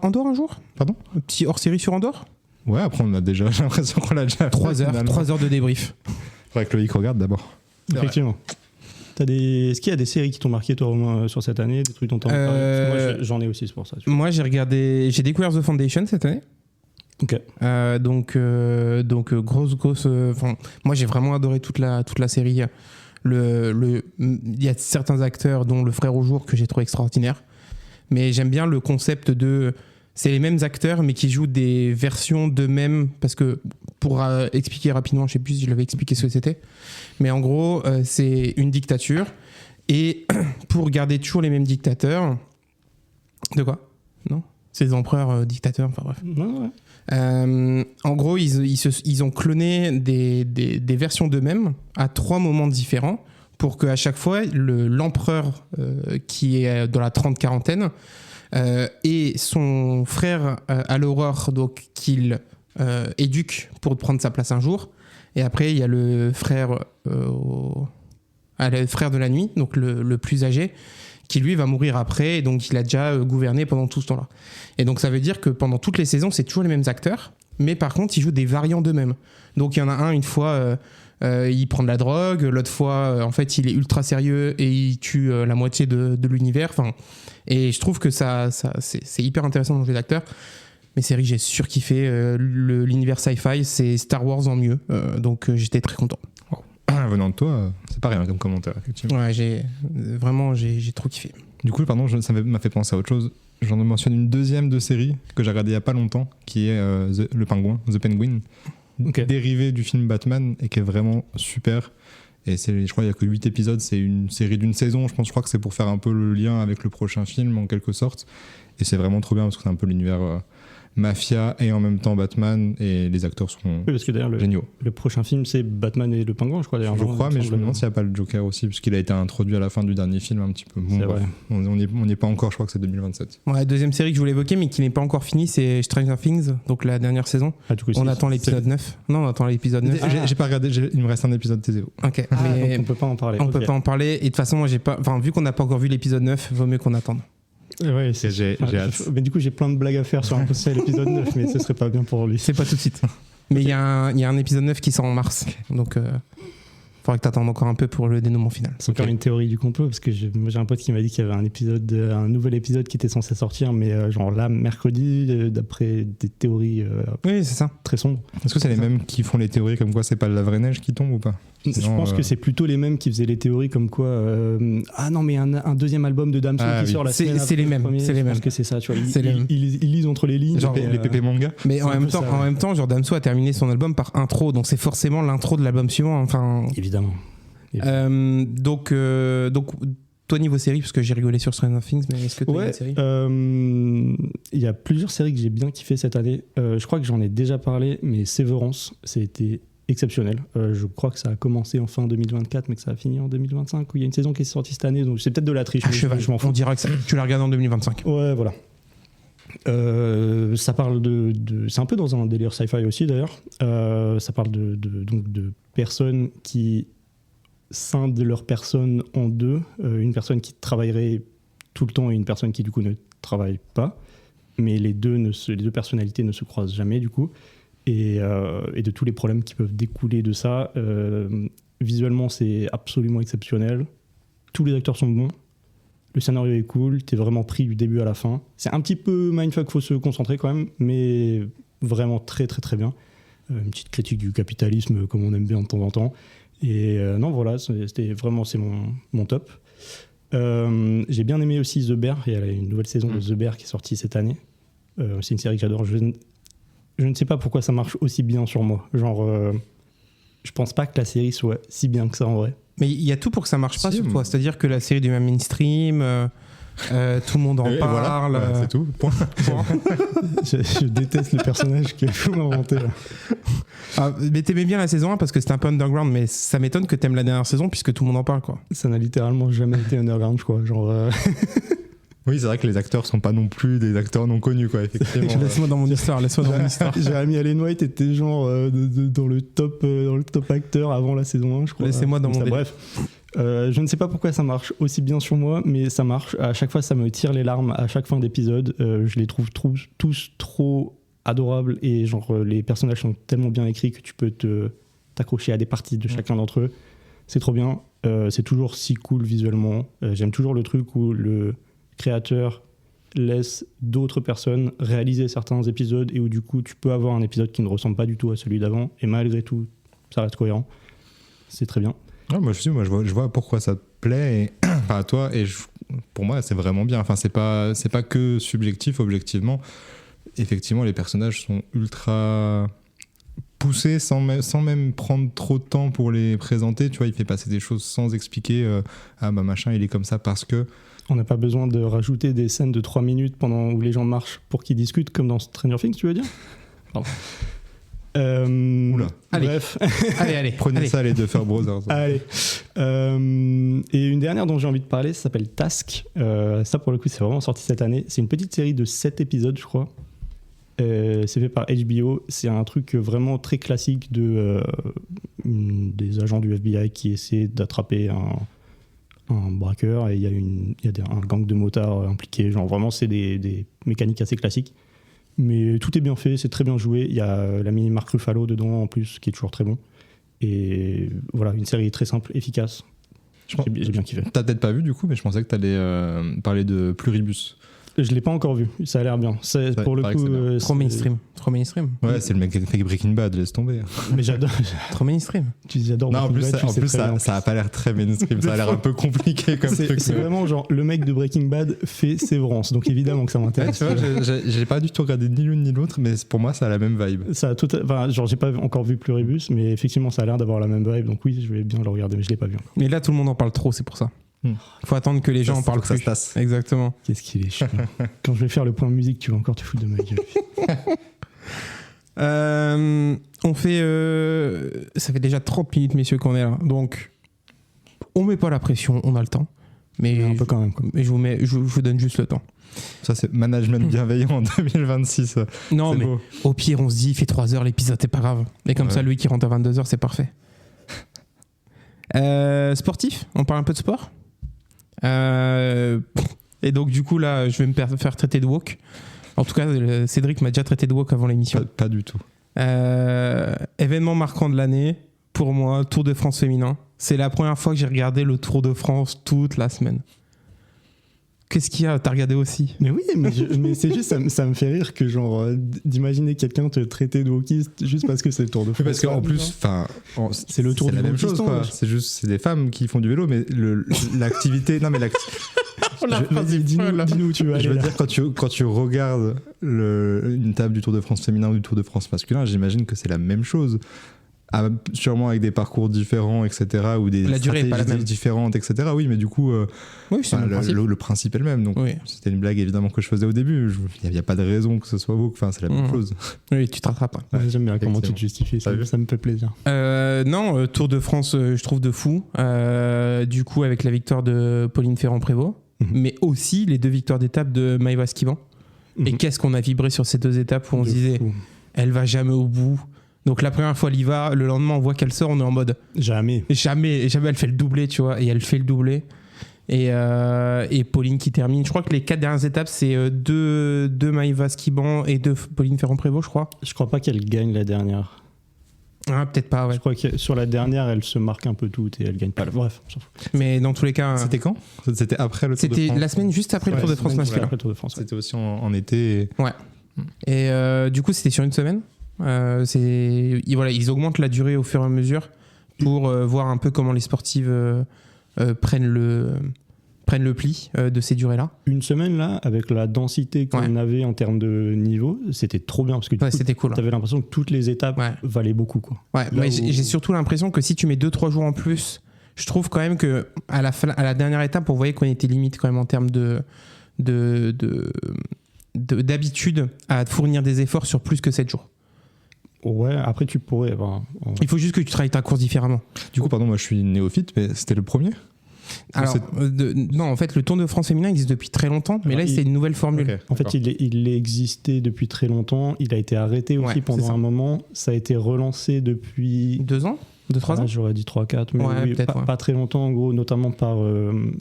Andorre un jour? Pardon? Petit hors-série sur Andorre? Ouais, après j'ai l'impression qu'on l'a déjà. 3 heures de débrief. Faudrait que Loïc regarde d'abord. Effectivement. Est-ce qu'il y a des séries qui t'ont marqué toi Romain sur cette année, des trucs dont t'as envie de parler? Moi j'en ai aussi, c'est pour ça. Moi j'ai découvert The Foundation cette année. Ok. Donc grosse. Moi j'ai vraiment adoré toute la série. Il y a certains acteurs, dont le frère au jour, que j'ai trouvé extraordinaire. Mais j'aime bien le concept c'est les mêmes acteurs, mais qui jouent des versions d'eux-mêmes. Parce que, pour expliquer rapidement, je sais plus si je l'avais expliqué ce que c'était. Mais en gros, c'est une dictature. Et pour garder toujours les mêmes dictateurs. De quoi? Non? C'est des empereurs dictateurs, enfin bref. Non, ouais. En gros, ils ont cloné des versions d'eux-mêmes à 3 moments différents pour qu'à chaque fois, l'empereur qui est dans la 30-quarantaine et son frère à l'aurore, donc qu'il éduque pour prendre sa place un jour. Et après, il y a le frère de la nuit, donc le plus âgé, qui lui va mourir après, et donc il a déjà gouverné pendant tout ce temps-là. Et donc ça veut dire que pendant toutes les saisons, c'est toujours les mêmes acteurs, mais par contre, ils jouent des variants d'eux-mêmes. Donc il y en a un, une fois, il prend de la drogue, l'autre fois, en fait, il est ultra sérieux et il tue la moitié de l'univers. Et je trouve que c'est hyper intéressant dans le jeu d'acteur. Mes séries, j'ai surkiffé. L'univers sci-fi, c'est Star Wars en mieux. Donc j'étais très content. Venant de toi, c'est pas rien comme commentaire, effectivement. Ouais, j'ai trop kiffé. Du coup, pardon, ça m'a fait penser à autre chose. J'en mentionne une deuxième de série que j'ai regardée il y a pas longtemps, qui est The Penguin, okay. Dérivé du film Batman, et qui est vraiment super. Et je crois qu'il n'y a que 8 épisodes, c'est une série d'une saison, je crois que c'est pour faire un peu le lien avec le prochain film, en quelque sorte. Et c'est vraiment trop bien, parce que c'est un peu l'univers mafia et en même temps Batman, et les acteurs sont parce que d'ailleurs géniaux. Le prochain film, c'est Batman et le Pingouin, je crois. D'ailleurs, je crois, mais je me demande s'il n'y a pas le Joker aussi, puisqu'il a été introduit à la fin du dernier film un petit peu. Bon, c'est vrai. On n'y est pas encore, je crois que c'est 2027. Ouais, la deuxième série que je voulais évoquer, mais qui n'est pas encore finie, c'est Stranger Things, donc la dernière saison. Du coup, on attend l'épisode 9. Non, on attend l'épisode 9. J'ai pas regardé, il me reste un épisode TZO. Ok, mais on peut pas en parler. On peut pas en parler, et de toute façon, moi, vu qu'on n'a pas encore vu l'épisode 9, vaut mieux qu'on attende. Ouais, j'ai hâte. Mais du coup, j'ai plein de blagues à faire sur un potentiel épisode 9, mais ce serait pas bien pour lui. C'est pas tout de suite. Mais il y a un épisode 9 qui sort en mars. Donc, faudra que t'attendes encore un peu pour le dénouement final. C'est encore une théorie du complot, parce que j'ai un pote qui m'a dit qu'il y avait un nouvel épisode qui était censé sortir, mais genre là, mercredi, d'après des théories oui, c'est ça. Très sombres. Est-ce que c'est les mêmes qui font les théories comme quoi c'est pas la vraie neige qui tombe ou pas? Je pense que c'est plutôt les mêmes qui faisaient les théories comme quoi ah non mais un deuxième album de Damso qui sort la semaine après. C'est les mêmes. C'est les mêmes. Je pense que c'est ça, tu vois. Ils lisent entre les lignes. Genre les pépés manga. Mais en même temps, genre Damso a terminé son album par intro, donc c'est forcément l'intro de l'album suivant. Enfin. Évidemment. Donc toi niveau série, parce que j'ai rigolé sur Stranger Things, mais est-ce que tu as une série? Il y a plusieurs séries que j'ai bien kiffé cette année. Je crois que j'en ai déjà parlé, mais Severance, c'était exceptionnel. Je crois que ça a commencé en fin 2024, mais que ça a fini en 2025. Où il y a une saison qui est sortie cette année, donc c'est peut-être de la triche. Je m'en fous. On dira que tu la regardes en 2025. Ouais, voilà. Ça parle c'est un peu dans un délire sci-fi aussi d'ailleurs. Ça parle de personnes qui scindent leur personne en deux. Une personne qui travaillerait tout le temps et une personne qui du coup ne travaille pas. Mais les deux personnalités ne se croisent jamais du coup. Et de tous les problèmes qui peuvent découler de ça. Visuellement, c'est absolument exceptionnel. Tous les acteurs sont bons. Le scénario est cool. T'es vraiment pris du début à la fin. C'est un petit peu mindfuck, faut se concentrer quand même, mais vraiment très très très bien. Une petite critique du capitalisme comme on aime bien de temps en temps. Et non, voilà, c'est mon top. J'ai bien aimé aussi The Bear. Il y a une nouvelle saison de The Bear qui est sortie cette année. C'est une série que j'adore. Je ne sais pas pourquoi ça marche aussi bien sur moi. Genre, je pense pas que la série soit si bien que ça en vrai. Mais il y a tout pour que ça marche pas sur toi. C'est-à-dire que la série du même mainstream, tout le monde en parle. Voilà, c'est tout. Point. je déteste le personnage que vous m'inventez là. Mais t'aimais bien la saison 1 parce que c'était un peu underground, mais ça m'étonne que t'aimes la dernière saison puisque tout le monde en parle, quoi. Ça n'a littéralement jamais été underground, je crois. Genre. Oui, c'est vrai que les acteurs sont pas non plus des acteurs non connus, quoi, effectivement. Laisse-moi dans mon histoire, Jeremy Allen White était genre dans le top acteur avant la saison 1, je crois. Laissez-moi dans mon délire. Bref, je ne sais pas pourquoi ça marche aussi bien sur moi, mais ça marche. À chaque fois, ça me tire les larmes à chaque fin d'épisode. Je les trouve tous trop adorables et genre les personnages sont tellement bien écrits que tu peux t'accrocher à des parties de chacun d'entre eux. C'est trop bien. C'est toujours si cool visuellement. J'aime toujours le truc où le créateur laisse d'autres personnes réaliser certains épisodes et où du coup tu peux avoir un épisode qui ne ressemble pas du tout à celui d'avant et malgré tout ça reste cohérent. C'est très bien. Moi je vois pourquoi ça te plaît et, enfin, à toi et pour moi c'est vraiment bien. Enfin c'est pas que subjectif, objectivement. Effectivement les personnages sont ultra poussés sans même prendre trop de temps pour les présenter. Tu vois, il fait passer des choses sans expliquer machin il est comme ça parce que. On n'a pas besoin de rajouter des scènes de 3 minutes où les gens marchent pour qu'ils discutent, comme dans Stranger Things, tu veux dire? Pardon. Oula. Bref. Allez. Prenez ça, les Duffer Brothers. Allez. Et une dernière dont j'ai envie de parler, ça s'appelle Task. Ça, pour le coup, c'est vraiment sorti cette année. C'est une petite série de 7 épisodes, je crois. C'est fait par HBO. C'est un truc vraiment très classique des agents du FBI qui essaient d'attraper un braqueur et il y a un gang de motards impliqués. Genre vraiment, c'est des mécaniques assez classiques. Mais tout est bien fait, c'est très bien joué. Il y a l'ami Mark Ruffalo dedans en plus, qui est toujours très bon. Et voilà, une série très simple, efficace. J'ai bien kiffé. T'as peut-être pas vu du coup, mais je pensais que t'allais parler de Pluribus. Je l'ai pas encore vu, ça a l'air bien. Pour le coup, trop mainstream. Ouais, c'est le mec qui fait Breaking Bad, laisse tomber. Mais j'adore. Trop mainstream. J'adore. Non, en plus, ça a pas l'air très mainstream. Ça a l'air un peu compliqué comme truc. C'est vraiment genre le mec de Breaking Bad fait Severance, donc évidemment que ça m'intéresse. Ouais, tu vois, j'ai pas du tout regardé ni l'une ni l'autre, mais pour moi, ça a la même vibe. Genre, j'ai pas encore vu Pluribus, mais effectivement, ça a l'air d'avoir la même vibe, donc oui, je vais bien le regarder, mais je l'ai pas vu encore. Mais là, tout le monde en parle trop, c'est pour ça. Faut attendre que les gens en parlent plus. Ça se tasse. Exactement. Qu'est-ce qu'il est chiant. Quand je vais faire le point musique, tu vas encore te foutre de ma gueule. On fait... ça fait déjà 30 minutes, messieurs, qu'on est là. Donc, on met pas la pression, on a le temps. Mais un peu quand même. Quoi. Mais je vous donne juste le temps. Ça, c'est management bienveillant en 2026. Non, mais beau. Au pire, on se dit, il fait 3 heures l'épisode, c'est pas grave. Et comme ça, lui qui rentre à 22h, c'est parfait. Sportif, on parle un peu de sport. Et donc, du coup, là, je vais me faire traiter de woke. En tout cas, Cédric m'a déjà traité de woke avant l'émission. Pas du tout. Événement marquant de l'année, pour moi, Tour de France féminin. C'est la première fois que j'ai regardé le Tour de France toute la semaine. Qu'est-ce qu'il y a ? T'as regardé aussi ? Mais oui, mais c'est juste, ça me fait rire que genre d'imaginer quelqu'un te traiter de wokiste juste parce que c'est le Tour de France. Parce qu'en plus, c'est le Tour de France. C'est la même chose, quoi. C'est des femmes qui font du vélo, mais l'activité... Non, mais dis-nous où tu vas aller. Je veux dire, quand tu regardes une table du Tour de France féminin ou du Tour de France masculin, j'imagine que c'est la même chose. Sûrement avec des parcours différents, etc. Ou des stratégies différentes, etc. Oui, mais du coup, le principe est le même. Donc, c'était une blague évidemment que je faisais au début. Il n'y a pas de raison que ce soit woke. Enfin, c'est la même chose. Oui, tu te rattrapes. J'aime bien comment tu te justifies. Ça me fait plaisir. Non, Tour de France, je trouve de fou. Du coup, avec la victoire de Pauline Ferrand-Prévot, mais aussi les 2 victoires d'étape de Maëva Skiban. Et qu'est-ce qu'on a vibré sur ces 2 étapes où on se disait, elle va jamais au bout. Donc la première fois elle y va, le lendemain on voit qu'elle sort, on est en mode jamais elle fait le doublé, tu vois, et elle fait le doublé. Et Pauline qui termine. Je crois que les 4 dernières étapes c'est 2 Maëva Skiban et 2 Pauline Ferrand-Prévot, je crois. Je crois pas qu'elle gagne la dernière. Ah, peut-être pas, ouais. Je crois que sur la dernière elle se marque un peu toutes et elle gagne pas. Bref, on s'en fout. Mais dans tous les cas. C'était quand ? C'était après le Tour de France. C'était la semaine juste après le Tour de France masculin. C'était aussi en été. Ouais. Et du coup c'était sur une semaine. Ils augmentent la durée au fur et à mesure pour voir un peu comment les sportives prennent le pli de ces durées-là. Une semaine là, avec la densité qu'on avait en termes de niveau, c'était trop bien parce que c'était cool. T'avais l'impression que toutes les étapes valaient beaucoup, quoi. Ouais, mais j'ai surtout l'impression que si tu mets 2-3 jours en plus, je trouve quand même que à la dernière étape, on voyait qu'on était limite quand même en termes d'habitude à fournir des efforts sur plus que 7 jours. Ouais, après tu pourrais. Il faut juste que tu travailles ta course différemment. Du coup, pardon, moi je suis néophyte, mais c'était le premier ? Alors, non, en fait, le Tour de France féminin existe depuis très longtemps, mais là, c'est une nouvelle formule. Okay, en fait, il existait depuis très longtemps. Il a été arrêté aussi pendant un moment. Ça a été relancé depuis 2 ans, 2-3 ans. J'aurais dit 3-4, mais pas très longtemps, en gros, notamment par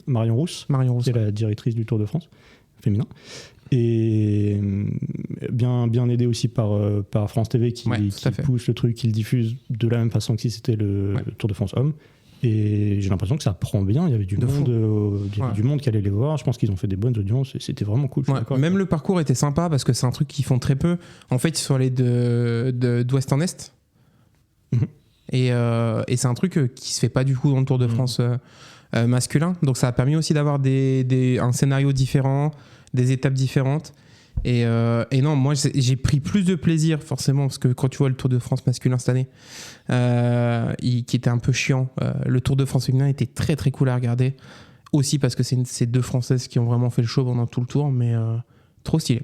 Marion Rousse, qui est la directrice du Tour de France féminin. Et bien aidé aussi par France TV qui pousse le truc, qui le diffuse de la même façon que si c'était le Tour de France Homme. Et j'ai l'impression que ça prend bien. Il y avait du monde qui allait les voir. Je pense qu'ils ont fait des bonnes audiences et c'était vraiment cool. Même le parcours était sympa parce que c'est un truc qu'ils font très peu. En fait, ils sont allés d'ouest en est. Et c'est un truc qui se fait pas du coup dans le Tour de France masculin. Donc ça a permis aussi d'avoir un scénario différent, des étapes différentes. Et non, moi j'ai pris plus de plaisir forcément parce que quand tu vois le Tour de France masculin cette année, qui était un peu chiant, le Tour de France féminin était très très cool à regarder. Aussi parce que c'est 2 Françaises qui ont vraiment fait le show pendant tout le tour, mais trop stylé.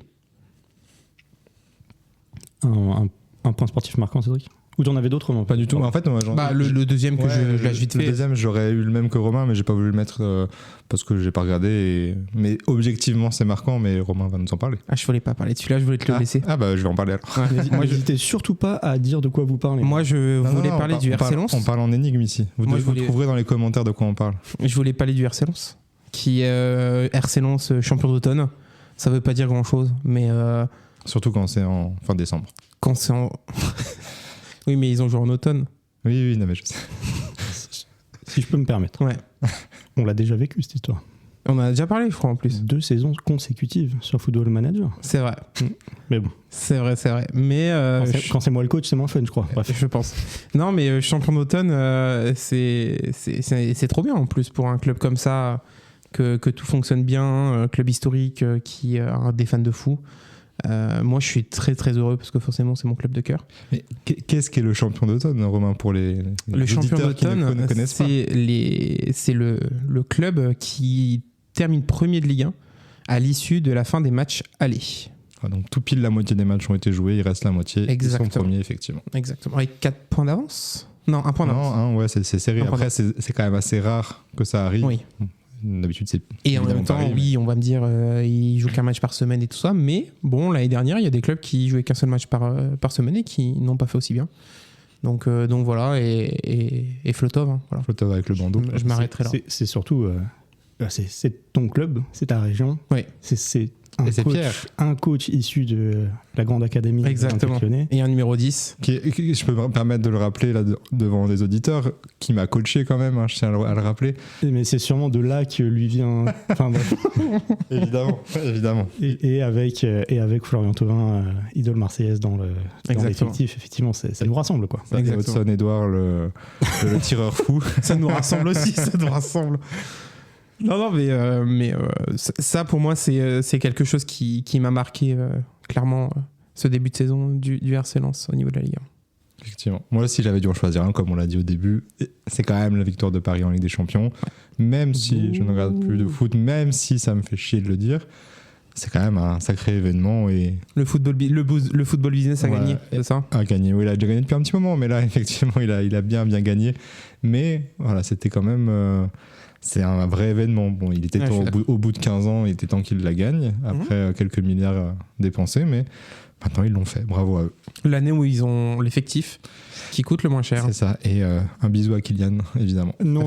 Un point sportif marquant, Cédric ? Ou t'en avais d'autres ? Pas du tout. En fait, le deuxième que je lâche vite fait. Le deuxième, j'aurais eu le même que Romain, mais j'ai pas voulu le mettre parce que j'ai pas regardé. Mais objectivement, c'est marquant, mais Romain va nous en parler. Ah, je voulais pas parler de celui-là, je voulais te le laisser. Ah bah, je vais en parler alors. Moi, n'hésitez surtout pas à dire de quoi vous parlez. Moi, je voulais parler du RC Lens. On parle en énigme ici. Vous trouverez dans les commentaires de quoi on parle. Je voulais parler du RC Lens, qui est RC Lens champion d'automne. Ça veut pas dire grand-chose, mais... Surtout quand c'est en fin décembre. Quand c'est en... Oui, mais ils ont joué en automne. Oui, non, mais je sais. Si je peux me permettre. Ouais. On l'a déjà vécu, cette histoire. On en a déjà parlé, je crois, en plus. 2 saisons consécutives sur Football Manager. C'est vrai. Mais bon. C'est vrai. Mais quand c'est moi le coach, c'est moins fun, je crois. Bref. Je pense. Non, mais champion d'automne, c'est trop bien, en plus, pour un club comme ça, que tout fonctionne bien, club historique qui a des fans de fou. Moi, je suis très très heureux parce que forcément, c'est mon club de cœur. Mais qu'est-ce qu'est le champion d'automne, Romain, pour les auditeurs qui ne connaissent pas ? C'est le club qui termine premier de Ligue 1 à l'issue de la fin des matchs allés. Donc tout pile la moitié des matchs ont été joués, il reste la moitié. Exactement. Ils sont premiers, effectivement. Exactement. Avec 4 points d'avance ? Non, 1 point d'avance. Non, ouais, c'est serré. Après, c'est quand même assez rare que ça arrive. Oui. D'habitude, c'est. Et en même temps, on va me dire, ils jouent qu'un match par semaine et tout ça. Mais bon, l'année dernière, il y a des clubs qui jouaient qu'un seul match par semaine et qui n'ont pas fait aussi bien. Donc voilà, et Flotov. Voilà. Flotov avec le bandeau. Je m'arrêterai là. C'est surtout c'est ton club, c'est ta région. Oui. C'est un coach issu de la grande académie. Exactement. Et un numéro 10. Je peux me permettre de le rappeler là, devant les auditeurs, qui m'a coaché quand même, je tiens à le rappeler. Mais c'est sûrement de là que lui vient... Enfin bref. Évidemment. Et avec Florian Thauvin, idole marseillaise dans l'effectif, effectivement, ça nous rassemble, quoi. Et Hudson-Edouard, le tireur fou. Ça nous rassemble aussi, ça nous rassemble. Non, mais ça, pour moi, c'est quelque chose qui m'a marqué clairement ce début de saison du RC Lens au niveau de la Ligue 1. Effectivement. Moi, si j'avais dû en choisir un, comme on l'a dit au début, c'est quand même la victoire de Paris en Ligue des Champions. Même si je ne regarde plus de foot, même si ça me fait chier de le dire, c'est quand même un sacré événement. Et le football business a gagné, c'est ça ? A gagné, oui, il a déjà gagné depuis un petit moment, mais là, effectivement, il a bien gagné. Mais voilà, c'était quand même... c'est un vrai événement. Bon, il était au bout de 15 ans, il était temps qu'il la gagne, après quelques milliards dépensés, mais maintenant ils l'ont fait. Bravo à eux. L'année où ils ont l'effectif qui coûte le moins cher. C'est ça. Et un bisou à Kylian, évidemment. Non.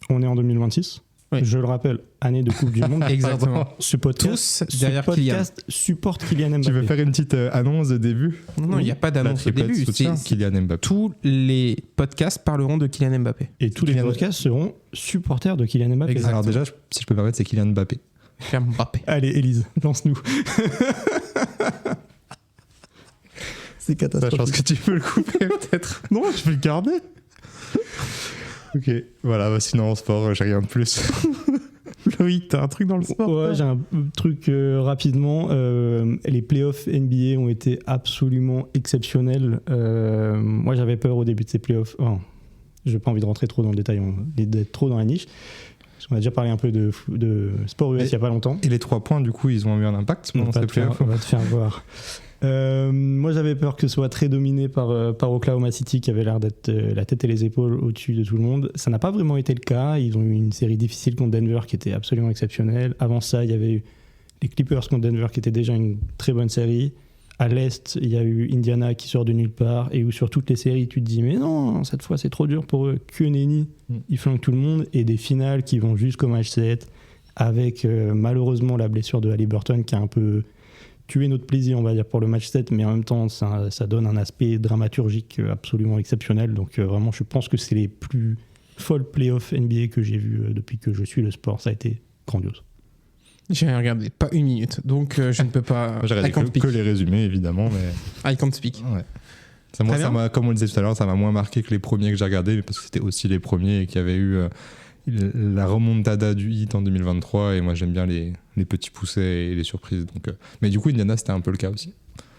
On est en 2026. Oui. Je le rappelle, année de Coupe du Monde. Exactement. Ce podcast supporte Kylian Mbappé. Tu veux faire une petite annonce de début ? Non, il n'y a pas d'annonce de début. Kylian Mbappé. Tous les podcasts parleront de Kylian Mbappé. Et tous les podcasts seront supporters de Kylian Mbappé. Exactement. Alors déjà, si je peux me permettre, c'est Kylian Mbappé. Allez, Élise, lance-nous. C'est catastrophique. Je pense que tu peux le couper peut-être. Non, je vais le garder. Ok, voilà, sinon en sport, j'ai rien de plus. Loïc, t'as un truc dans le sport ? Ouais, j'ai un truc rapidement. Les playoffs NBA ont été absolument exceptionnels. Moi, j'avais peur au début de ces playoffs. Je n'ai pas envie de rentrer trop dans le détail, d'être trop dans la niche. Parce qu'on a déjà parlé un peu de sport US il n'y a pas longtemps. Et les 3 points, du coup, ils ont eu un impact pendant ces playoffs ? On va te faire voir. Moi, j'avais peur que ce soit très dominé par Oklahoma City, qui avait l'air d'être la tête et les épaules au-dessus de tout le monde. Ça n'a pas vraiment été le cas. Ils ont eu une série difficile contre Denver qui était absolument exceptionnelle. Avant ça, il y avait eu les Clippers contre Denver qui était déjà une très bonne série. À l'Est, il y a eu Indiana qui sort de nulle part et où sur toutes les séries, tu te dis mais non, cette fois c'est trop dur pour eux. Que nenni, ils flanquent tout le monde et des finales qui vont jusqu'au match 7 avec malheureusement la blessure de Haliburton qui a un peu tué notre plaisir, on va dire, pour le match 7, mais en même temps, ça donne un aspect dramaturgique absolument exceptionnel. Donc vraiment, je pense que c'est les plus folles playoffs NBA que j'ai vus depuis que je suis le sport. Ça a été grandiose. J'ai regardé pas une minute, donc je ne peux pas. J'ai regardé que les résumés, évidemment, mais. I can't speak. Ouais. Ça comme on le disait tout à l'heure, ça m'a moins marqué que les premiers que j'ai regardés, mais parce que c'était aussi les premiers et qu'il y avait eu la remontada du hit en 2023. Et moi, j'aime bien les petits poussets et les surprises. Donc, mais du coup, Indiana, c'était un peu le cas aussi.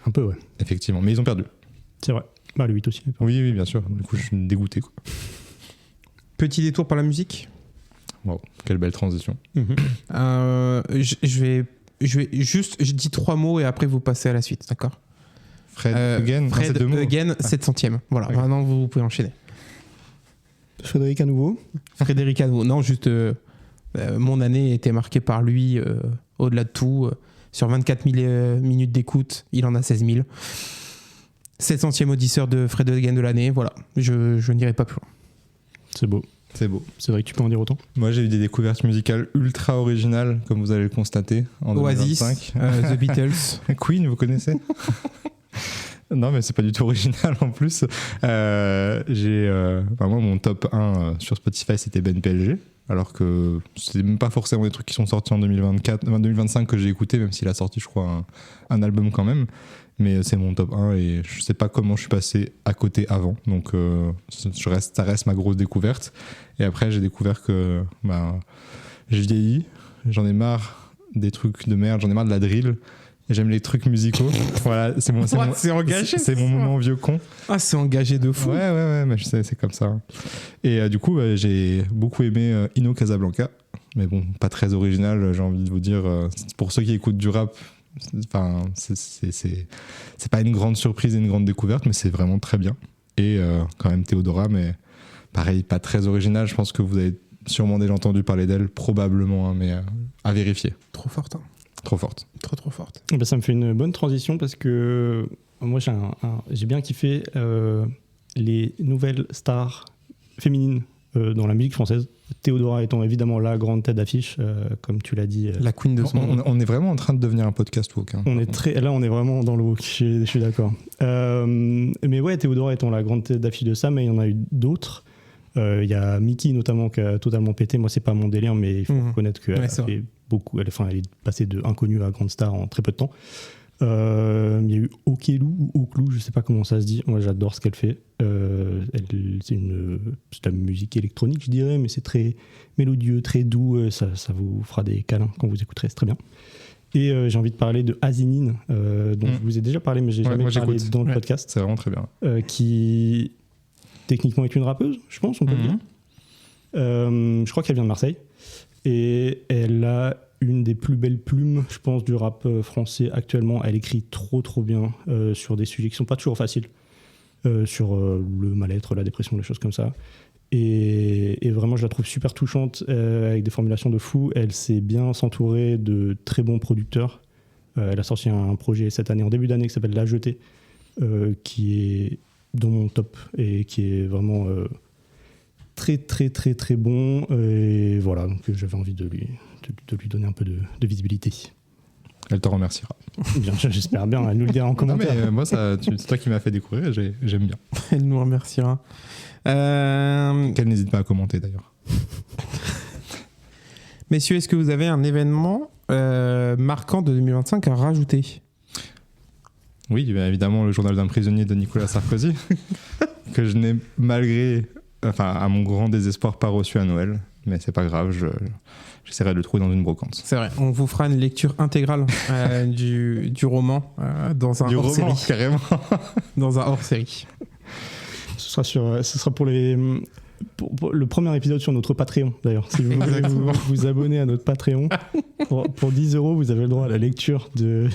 Un peu, ouais. Effectivement, mais ils ont perdu. C'est vrai. Le 8 aussi. Oui, bien sûr. Du coup, je suis dégoûté, quoi. Petit détour par la musique. Wow, quelle belle transition. Je vais juste, je dis 3 mots et après vous passez à la suite, d'accord ? Fred Again, 700e. Voilà, okay. Maintenant vous pouvez enchaîner. Frédéric à nouveau. Frédéric à nouveau. Non, juste mon année était marquée par lui, au-delà de tout. Sur 24 000 minutes d'écoute, il en a 16 000. 700e audisseur de Fred Again de l'année. Voilà, je n'irai pas plus loin. C'est beau. C'est beau. C'est vrai que tu peux en dire autant. Moi, j'ai eu des découvertes musicales ultra originales, comme vous allez le constater, en Oasis, 2025. The Beatles. Queen, vous connaissez ? Non, mais c'est pas du tout original en plus. Moi, mon top 1 sur Spotify, c'était Ben PLG. Alors que c'est même pas forcément des trucs qui sont sortis en 2025 que j'ai écouté, même s'il a sorti, je crois, un album quand même. Mais c'est mon top 1 et je sais pas comment je suis passé à côté avant. Donc ça reste ma grosse découverte. Et après, j'ai découvert que j'ai vieilli, j'en ai marre des trucs de merde, j'en ai marre de la drill. Et j'aime les trucs musicaux. Voilà, c'est mon moment vieux con. Ah, c'est engagé de fou. Ouais, mais je sais, c'est comme ça. Et du coup, j'ai beaucoup aimé Ino Casablanca. Mais bon, pas très original, j'ai envie de vous dire. Pour ceux qui écoutent du rap, enfin, c'est pas une grande surprise et une grande découverte, mais c'est vraiment très bien. Et quand même Théodora, mais pareil, pas très original. Je pense que vous avez sûrement déjà entendu parler d'elle, probablement, mais à vérifier. Trop forte, hein. Trop forte. Trop forte. Ben, ça me fait une bonne transition parce que moi j'ai bien kiffé les nouvelles stars féminines dans la musique française. Théodora étant évidemment la grande tête d'affiche, comme tu l'as dit. La queen de son monde. On est vraiment en train de devenir un podcast woke. Hein. On est vraiment dans le woke, je suis d'accord. Mais ouais, Théodora étant la grande tête d'affiche de ça, mais il y en a eu d'autres. Il y a Mickey notamment qui a totalement pété. Moi, c'est pas mon délire, mais il faut reconnaître qu'elle fait beaucoup. Elle est passée de inconnue à grande star en très peu de temps. Il y a eu Okelou ou Oklou, je sais pas comment ça se dit. Moi, j'adore ce qu'elle fait. C'est de la musique électronique, je dirais, mais c'est très mélodieux, très doux. Ça vous fera des câlins quand vous écouterez, c'est très bien. Et j'ai envie de parler de Azinine, dont je vous ai déjà parlé, mais j'ai jamais parlé dans le podcast. C'est vraiment très bien. Qui techniquement est une rappeuse, je pense, on peut le dire. Je crois qu'elle vient de Marseille. Et elle a une des plus belles plumes, je pense, du rap français actuellement. Elle écrit trop bien sur des sujets qui sont pas toujours faciles, sur le mal-être, la dépression, des choses comme ça. Et vraiment, je la trouve super touchante, avec des formulations de fou. Elle sait bien s'entourer de très bons producteurs. Elle a sorti un projet cette année, en début d'année, qui s'appelle La Jetée, qui est dans mon top et qui est vraiment très bon. Et voilà, donc j'avais envie de lui donner un peu de visibilité. Elle te remerciera. Bien sûr, j'espère bien. Elle nous le dira en commentaire. Non mais moi, c'est toi qui m'as fait découvrir et j'aime bien. Elle nous remerciera. Qu'elle n'hésite pas à commenter d'ailleurs. Messieurs, est-ce que vous avez un événement marquant de 2025 à rajouter ? Oui, bien évidemment, le journal d'un prisonnier de Nicolas Sarkozy, que je n'ai à mon grand désespoir, pas reçu à Noël. Mais c'est pas grave, j'essaierai de le trouver dans une brocante. C'est vrai, on vous fera une lecture intégrale du roman dans un hors-série. Du roman, carrément. Dans un hors-série. Ce sera pour le premier épisode sur notre Patreon, d'ailleurs. Si vous voulez vous abonner à notre Patreon, pour 10 €, vous avez le droit à la lecture du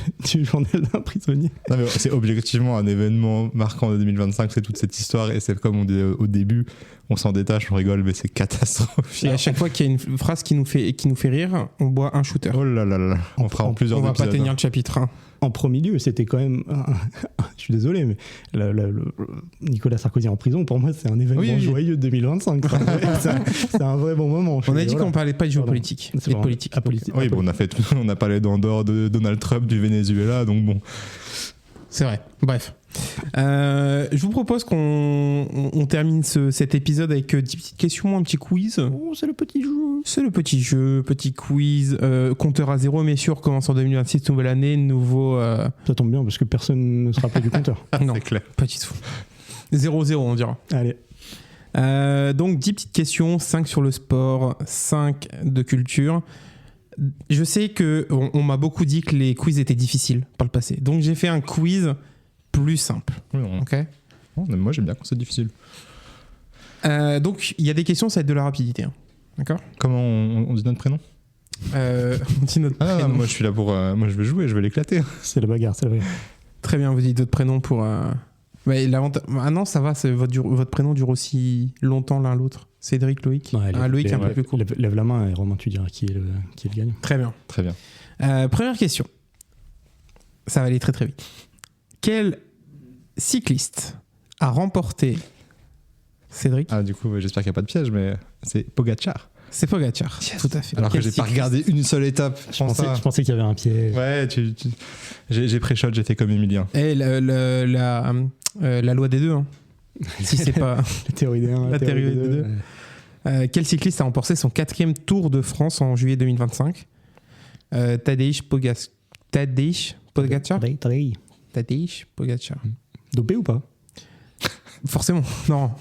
journal d'un prisonnier. Non, mais c'est objectivement un événement marquant de 2025, c'est toute cette histoire, et c'est comme on dit au début, on s'en détache, on rigole, mais c'est catastrophique. Et à chaque fois qu'il y a une phrase qui nous fait rire, on boit un shooter. Oh là là là, on fera en plusieurs épisodes. On va pas tenir le chapitre 1. En premier lieu, c'était quand même... je suis désolé, mais Nicolas Sarkozy en prison, pour moi, c'est un événement joyeux de 2025. C'est un vrai bon moment. On a dit qu'on parlait pas de géopolitique. C'est politique. Oui, bon, on a parlé d'Andorre, de Donald Trump, du Venezuela, donc bon... C'est vrai. Bref. Je vous propose qu'on termine cet épisode avec 10 petites questions, un petit quiz. Oh, c'est le petit jeu. C'est le petit jeu, petit quiz. Compteur à 0, messieurs, recommence en 2026, nouvelle année, nouveau... Ça tombe bien, parce que personne ne se rappelle du compteur. Non, c'est clair. Pas du tout. 0-0, on dira. Allez. Donc, 10 petites questions, 5 sur le sport, 5 de culture. Je sais qu'on m'a beaucoup dit que les quiz étaient difficiles par le passé. Donc, j'ai fait un quiz plus simple. Oui, ok. Moi, j'aime bien quand c'est difficile. Donc, il y a des questions, ça va être de la rapidité. Hein. D'accord ? Comment on dit notre prénom ? On dit notre prénom. Non, moi, je suis là pour... moi, je vais jouer, je vais l'éclater. C'est la bagarre. Très bien, vous dites votre prénom pour... Ouais, ah non, ça va, votre prénom dure aussi longtemps l'un l'autre. Cédric, Loïc. Loïc un peu plus court. Lève la main et Romain, tu diras qui est le gagnant. Très bien. Très bien. Première question. Ça va aller très très vite. Quel cycliste a remporté, Cédric? Du coup, j'espère qu'il n'y a pas de piège, mais c'est Pogacar. C'est Pogacar, yes. Tout à fait. Alors que j'ai pas regardé une seule étape. Je pensais qu'il y avait un piège. Ouais, j'ai pré-shot, j'ai fait comme Emilien. Et la loi des deux. Hein. Si c'est pas la théorie des 1, la théorie des deux. Ouais. Quel cycliste a remporté son 4e Tour de France en juillet 2025? Tadej Pogacar. Tadej Pogacar. Dopé ou pas? Forcément.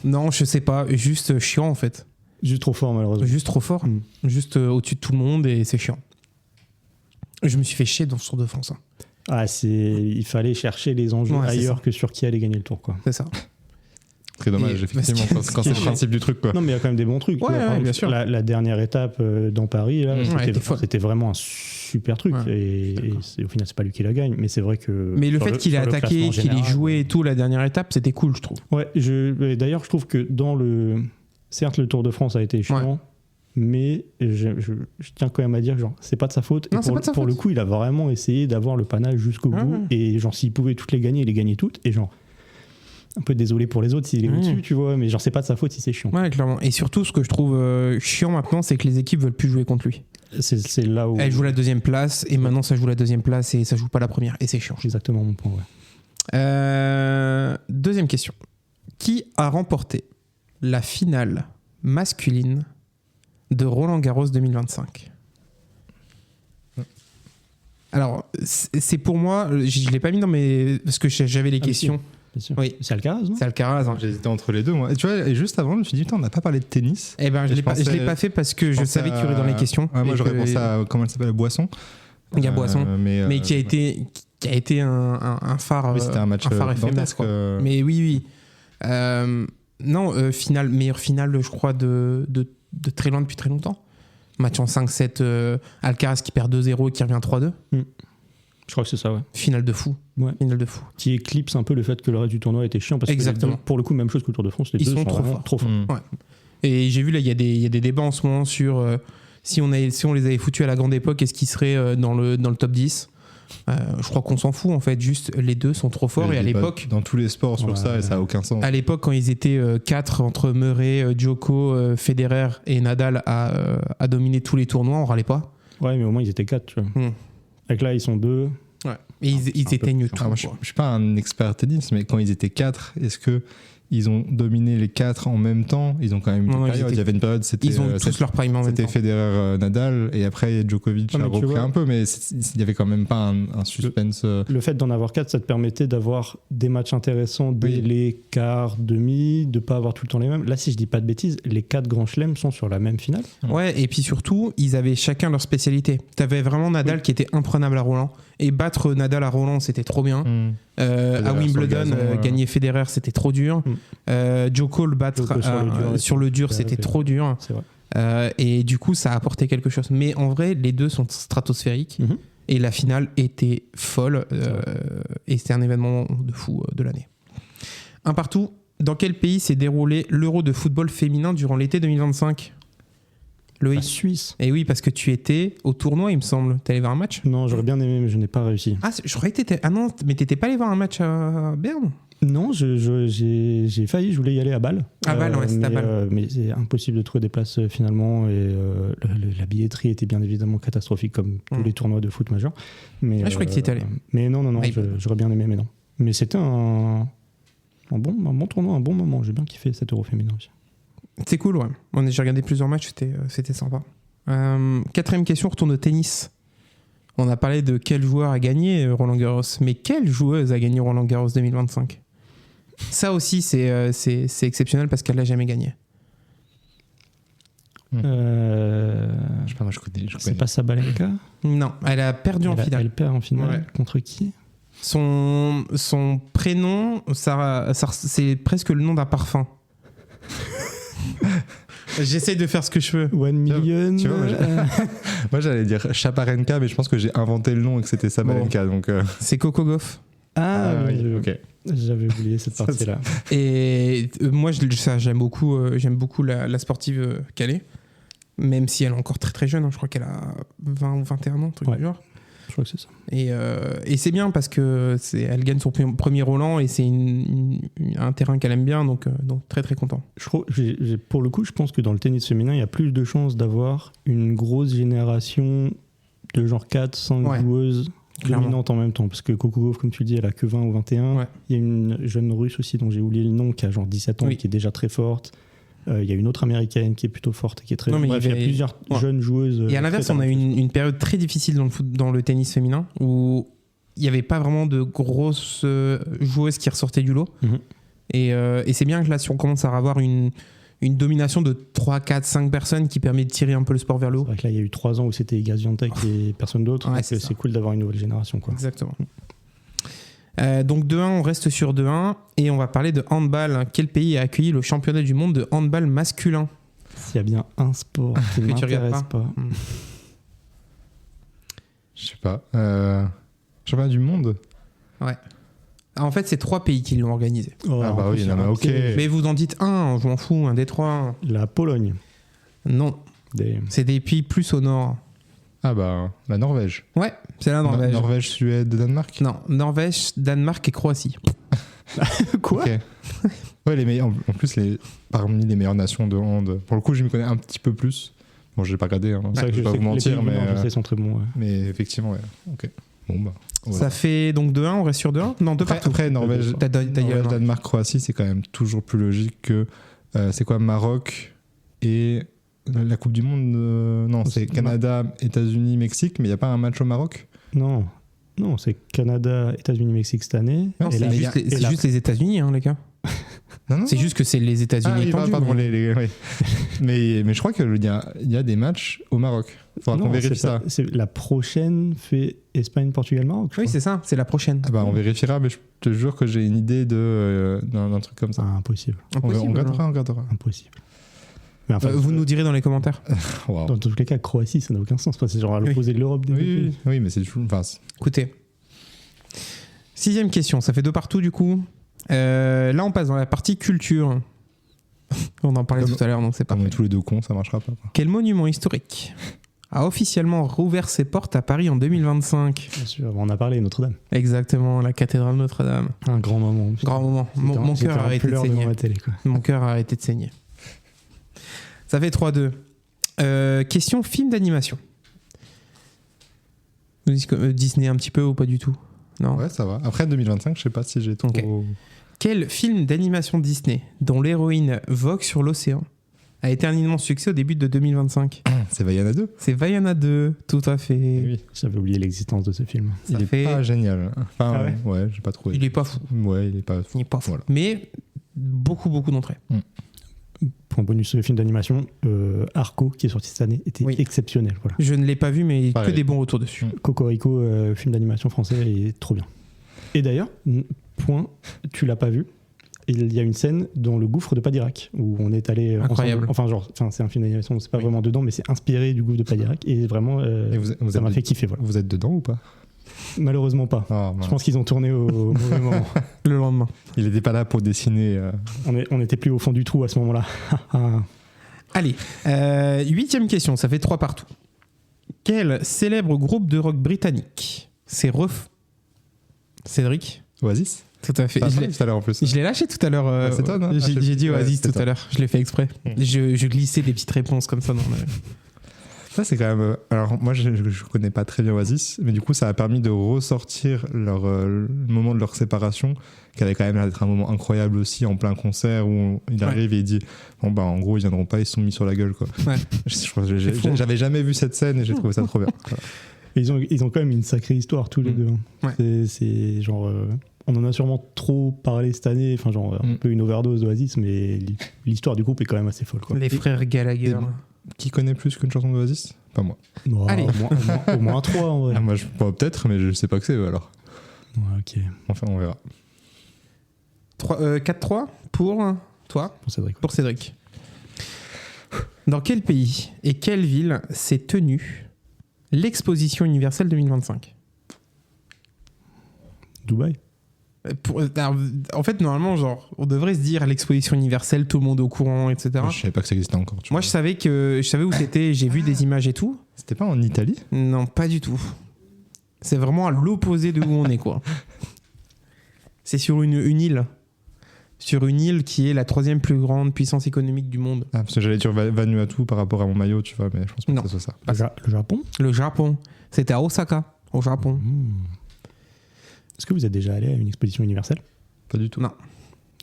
Non, je sais pas. Juste chiant en fait. Juste trop fort malheureusement. Juste trop fort. Juste au-dessus de tout le monde et c'est chiant. Je me suis fait chier dans ce Tour de France. Hein. Il fallait chercher les enjeux ailleurs que sur qui allait gagner le Tour, quoi. C'est ça. Très dommage, effectivement, quand c'est le principe du truc, quoi. Non, mais il y a quand même des bons trucs. Ouais, bien sûr. La dernière étape dans Paris, là, c'était vraiment un super truc. Ouais. Et au final, c'est pas lui qui la gagne, mais c'est vrai que. Mais le fait qu'il ait attaqué, qu'il ait joué et tout, la dernière étape, c'était cool, je trouve. Ouais, d'ailleurs, je trouve que certes, le Tour de France a été chiant, mais je tiens quand même à dire que c'est pas de sa faute. Non, et pour le coup, il a vraiment essayé d'avoir le panache jusqu'au bout. Et s'il pouvait toutes les gagner, il les gagnait toutes. Et un peu désolé pour les autres s'il est au-dessus, tu vois, mais genre c'est pas de sa faute si c'est chiant. Ouais, clairement. Et surtout, ce que je trouve chiant maintenant, c'est que les équipes veulent plus jouer contre lui. C'est là où... Elle joue la deuxième place, et maintenant ça joue la deuxième place, et ça joue pas la première, et c'est chiant. Exactement mon point, ouais. Deuxième question. Qui a remporté la finale masculine de Roland-Garros 2025 ? Alors, c'est pour moi, je l'ai pas mis dans mes... Parce que j'avais les questions. Bien sûr. Oui. C'est Alcaraz, non ? C'est Alcaraz. Hein. J'hésitais entre les deux, moi. Et tu vois, et juste avant, je me suis dit, putain, on n'a pas parlé de tennis. Eh ben, je l'ai pas fait parce que je savais qu'il y aurait dans les questions. Ouais, moi, j'aurais pensé à, comment elle s'appelle, Boisson. Il y a Boisson, mais qui a été un phare. Oui, c'était un match éphémère, quoi. Mais oui. Meilleure finale, je crois, de très loin depuis très longtemps. Match en 5-7, Alcaraz qui perd 2-0 et qui revient 3-2. Je crois que c'est ça, ouais. Finale de fou. Ouais. Finale de fou. Qui éclipse un peu le fait que le reste du tournoi était chiant parce Exactement. que pour le coup, même chose que le Tour de France, les Ils deux sont trop forts. Ouais. Et j'ai vu là, il y a des débats en ce moment sur si on les avait foutus à la grande époque, est-ce qu'ils seraient dans le top 10 ? Je crois qu'on s'en fout en fait, juste les deux sont trop forts. Et à l'époque, dans tous les sports sur ça, et ça a aucun sens. À l'époque, quand ils étaient 4 entre Murray, Djoko, Federer et Nadal à dominer tous les tournois, on râlait pas. Ouais, mais au moins ils étaient 4, tu vois. Avec là, ils sont 2. Ouais. Et ils éteignent tout. Moi, je suis pas un expert tennis, mais quand ils étaient 4, est-ce que ils ont dominé les 4 en même temps? Ils ont quand même une période. Il y avait une période, c'était ils ont tous leur prime en même temps. C'était Federer, Nadal, et après Djokovic a repris un peu, mais il y avait quand même pas un suspense. Le fait d'en avoir 4, ça te permettait d'avoir des matchs intéressants dès les quarts, demi, de pas avoir tout le temps les mêmes. Là, si je dis pas de bêtises, les 4 grands chelems sont sur la même finale. Ouais, et puis surtout, ils avaient chacun leur spécialité. T'avais vraiment Nadal qui était imprenable à Roland, et battre Nadal à Roland, c'était trop bien. À Wimbledon, gagner Federer, c'était trop dur. Djoko le battre sur le dur, c'était trop dur. C'est vrai. Et du coup, ça a apporté quelque chose. Mais en vrai, les deux sont stratosphériques. Et la finale était folle. Et c'était un événement de fou de l'année. Un partout. Dans quel pays s'est déroulé l'Euro de football féminin durant l'été 2025 ? La Suisse. Et oui, parce que tu étais au tournoi, il me semble. T'es allé voir un match ? Non, j'aurais bien aimé, mais je n'ai pas réussi. Ah, je croyais que t'étais... Ah non, mais t'étais pas allé voir un match à Berne ? Non, j'ai failli, je voulais y aller à Bâle. À Bâle, ouais, c'était à Bâle. Mais c'est impossible de trouver des places finalement, et la billetterie était bien évidemment catastrophique comme tous les tournois de foot majeurs. Mais, je croyais que tu y étais allé. Mais non, j'aurais bien aimé, mais non. Mais c'était un bon tournoi, un bon moment. J'ai bien kiffé cet Euro féminin aussi. C'est cool, ouais. J'ai regardé plusieurs matchs, c'était sympa. Quatrième question, retourne au tennis. On a parlé de quel joueur a gagné Roland Garros, mais quelle joueuse a gagné Roland Garros 2025 ? Ça aussi, c'est exceptionnel parce qu'elle l'a jamais gagné. Je sais pas, moi je connais. C'est pas Sabalenka ? Non, elle a perdu en finale. Elle perd en finale. Ouais. Contre qui ? Son prénom, ça, c'est presque le nom d'un parfum. J'essaie de faire ce que je veux. 1 million. Tu vois, moi j'allais dire Chaparenka, mais je pense que j'ai inventé le nom et que c'était Sabalenka. Donc c'est Coco Gauff. Oui, ok. J'avais oublié cette partie-là. Et moi, j'aime beaucoup la sportive qu'elle est, même si elle est encore très très jeune. Je crois qu'elle a 20 ou 21 ans, truc du genre. Je crois que c'est ça. Et c'est bien parce que elle gagne son premier Roland et c'est un terrain qu'elle aime bien, donc très très content. Pour le coup, je pense que dans le tennis féminin, il y a plus de chances d'avoir une grosse génération de genre 4-5 joueuses dominantes en même temps. Parce que Coco Gauff, comme tu le dis, elle a que 20 ou 21. Ouais. Il y a une jeune russe aussi dont j'ai oublié le nom, qui a genre 17 ans et qui est déjà très forte. Il y a une autre américaine qui est plutôt forte, qui est très... Bref, il y a plusieurs jeunes joueuses. Et à l'inverse, on a eu une période très difficile dans le tennis féminin où il n'y avait pas vraiment de grosses joueuses qui ressortaient du lot. Et c'est bien que là, si on commence à avoir une domination de 3, 4, 5 personnes qui permet de tirer un peu le sport vers le haut. C'est vrai que là, il y a eu 3 ans où c'était Iga Swiatek et personne d'autre. Ouais, donc c'est cool d'avoir une nouvelle génération, quoi. Exactement. Donc 2-1, on reste sur 2-1 et on va parler de handball. Quel pays a accueilli le championnat du monde de handball masculin ? S'il y a bien un sport qui ne m'intéresse pas. Je sais pas. Championnat du monde ? Ouais. En fait, c'est 3 pays qui l'ont organisé. Bah oui, non, mais ok. Mais vous en dites un, je m'en fous, un des 3. La Pologne. Non. C'est des pays plus au nord. Ah bah, la Norvège. Ouais, c'est la Norvège. Norvège, Suède, Danemark ? Non, Norvège, Danemark et Croatie. Quoi okay. Ouais, en plus, parmi les meilleures nations de hand, pour le coup, je m'y connais un petit peu plus. Bon, j'ai pas regardé, hein. C'est vrai que je vais pas vous mentir, mais ils sont très bons. Ouais. Mais effectivement, ouais. Ok. Bon, bah. Voilà. Ça fait donc 2-1, on reste sur 2-1 ? Non, 2 partout. Après, Norvège, Danemark, Croatie, c'est quand même toujours plus logique que. C'est quoi, Maroc et la Coupe du Monde non, c'est Canada, États-Unis, Mexique, mais il n'y a pas un match au Maroc ? Non, c'est Canada, États-Unis, Mexique cette année. Non, c'est juste les États-Unis, hein, les gars. Non, c'est juste que c'est les États-Unis étendus. Pardon, oui. mais je crois qu'il y a des matchs au Maroc. Faudra qu'on vérifie ça. La prochaine fait Espagne-Portugal-Maroc. Oui, c'est ça, c'est la prochaine. On vérifiera, mais je te jure que j'ai une idée d'un truc comme ça. Impossible. On regardera. Impossible. Mais enfin, vous nous direz dans les commentaires. Wow. Dans tous les cas, Croatie, ça n'a aucun sens. C'est genre à l'opposé de l'Europe. Oui, mais c'est toujours. Écoutez. 6e question, ça fait 2 partout du coup. Là, on passe dans la partie culture. On en parlait tout à l'heure, donc c'est pas. On est tous les deux cons, ça marchera pas. Quel monument historique a officiellement rouvert ses portes à Paris en 2025 ? Bien sûr, on a parlé, Notre-Dame. Exactement, la cathédrale Notre-Dame. Un grand moment. Grand moment. Mon cœur a arrêté de saigner. Mon cœur a arrêté de saigner. Ça fait 3-2. Question film d'animation. Disney un petit peu ou pas du tout ? Non. Ouais, ça va. Après 2025, je sais pas si j'ai trop. Okay. Quel film d'animation Disney, dont l'héroïne vogue sur l'océan, a été un immense succès au début de 2025 ? C'est Vaiana 2. C'est Vaiana 2, tout à fait. Oui, j'avais oublié l'existence de ce film. Il est pas génial. Enfin, ouais, j'ai pas trouvé. Il est pas fou. Ouais, il est pas fou. Voilà. Mais beaucoup d'entrées. Pour un bonus film d'animation, Arco, qui est sorti cette année, était exceptionnel. Voilà. Je ne l'ai pas vu, mais que des bons retours dessus. Cocorico, film d'animation français, il est trop bien. Et d'ailleurs, tu l'as pas vu, il y a une scène dans le gouffre de Padirac, où on est allé incroyable. Ensemble. C'est un film d'animation, c'est pas vraiment dedans, mais c'est inspiré du gouffre de Padirac, et vraiment, ça m'a fait kiffer. Voilà. Vous êtes dedans ou pas ? Malheureusement pas. Je pense qu'ils ont tourné au mauvais moment. Le lendemain. Il n'était pas là pour dessiner. On n'était plus au fond du trou à ce moment-là. Allez, 8e question, ça fait 3 partout. Quel célèbre groupe de rock britannique s'est Cédric ? Oasis ? Tout à fait. Tout à l'heure en plus. Je l'ai lâché tout à l'heure. C'est toi, non ? J'ai dit Oasis tout à l'heure. Je l'ai fait exprès. Je glissais des petites réponses comme ça dans le... Ça, c'est quand même. Alors, moi, je connais pas très bien Oasis, mais du coup, ça a permis de ressortir le moment de leur séparation, qui avait quand même l'air d'être un moment incroyable aussi, en plein concert, où il arrive et il dit bon, bah, en gros, ils viendront pas, ils se sont mis sur la gueule, quoi. Ouais. J'avais jamais vu cette scène et j'ai trouvé ça trop bien. Voilà. Ils ont quand même une sacrée histoire, tous les deux. Ouais. C'est genre. On en a sûrement trop parlé cette année, enfin, genre, un peu une overdose d'Oasis, mais l'histoire du groupe est quand même assez folle, quoi. Les frères Gallagher. Qui connaît plus qu'une chanson d'Oasis ? Pas moi. Allez. Au moins 3 en vrai. Moi, peut-être, mais je sais pas que c'est eux alors. Ouais, ok. Enfin, on verra. 4-3 pour toi ? Pour Cédric. Dans quel pays et quelle ville s'est tenue l'exposition universelle 2025 ? Dubaï. En fait, normalement, genre, on devrait se dire l'exposition universelle, tout le monde est au courant, etc. Je savais pas que ça existait encore. Moi, je savais où c'était, j'ai vu des images et tout. C'était pas en Italie ? Non, pas du tout. C'est vraiment à l'opposé de où on est, quoi. C'est sur une île. Sur une île qui est la 3e plus grande puissance économique du monde. Ah, parce que j'allais dire Vanuatu par rapport à mon maillot, tu vois, mais je pense pas que ce soit ça. Le Japon ? Le Japon. C'était à Osaka, au Japon. Est-ce que vous êtes déjà allé à une exposition universelle ? Pas du tout. Non.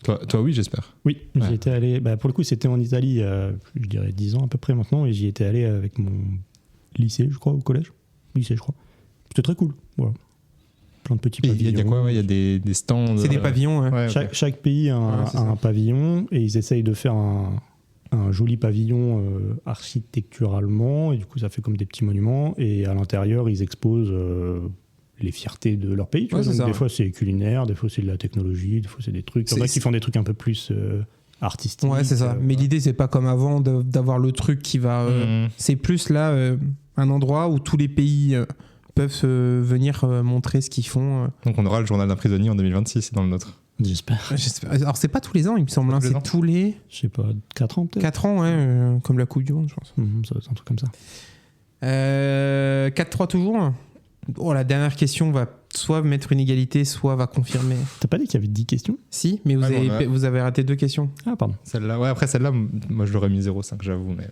Toi oui, j'espère. Oui, j'y étais allé. Pour le coup, c'était en Italie, je dirais 10 ans à peu près maintenant, et j'y étais allé avec mon lycée, je crois, au collège. Lycée, je crois. C'était très cool. Voilà. Plein de petits pavillons. Il y a quoi ? Il y a des stands. C'est des pavillons. Ouais, chaque pays a un pavillon, et ils essayent de faire un joli pavillon architecturalement, et du coup, ça fait comme des petits monuments, et à l'intérieur, ils exposent les fiertés de leur pays. Tu vois. Donc, des fois, c'est culinaire, des fois, c'est de la technologie, des fois, c'est des trucs. Il y en a qui font des trucs un peu plus artistiques. Ouais, c'est ça. Mais l'idée, c'est pas comme avant d'avoir le truc qui va. C'est plus là un endroit où tous les pays peuvent venir montrer ce qu'ils font. Donc, on aura le journal d'un prisonnier en 2026 dans le nôtre. J'espère. Alors, c'est pas tous les ans, il me semble. C'est tous les. Je sais pas, 4 ans peut-être. 4 ans, ouais, comme la Coupe du Monde, je pense. Ça va être un truc comme ça. 4-3 toujours. Oh, la dernière question va soit mettre une égalité, soit va confirmer. T'as pas dit qu'il y avait 10 questions ? Si, mais vous avez raté 2 questions. Ah, pardon. Celle-là, ouais, après celle-là, moi je l'aurais mis 0,5, j'avoue. Mais...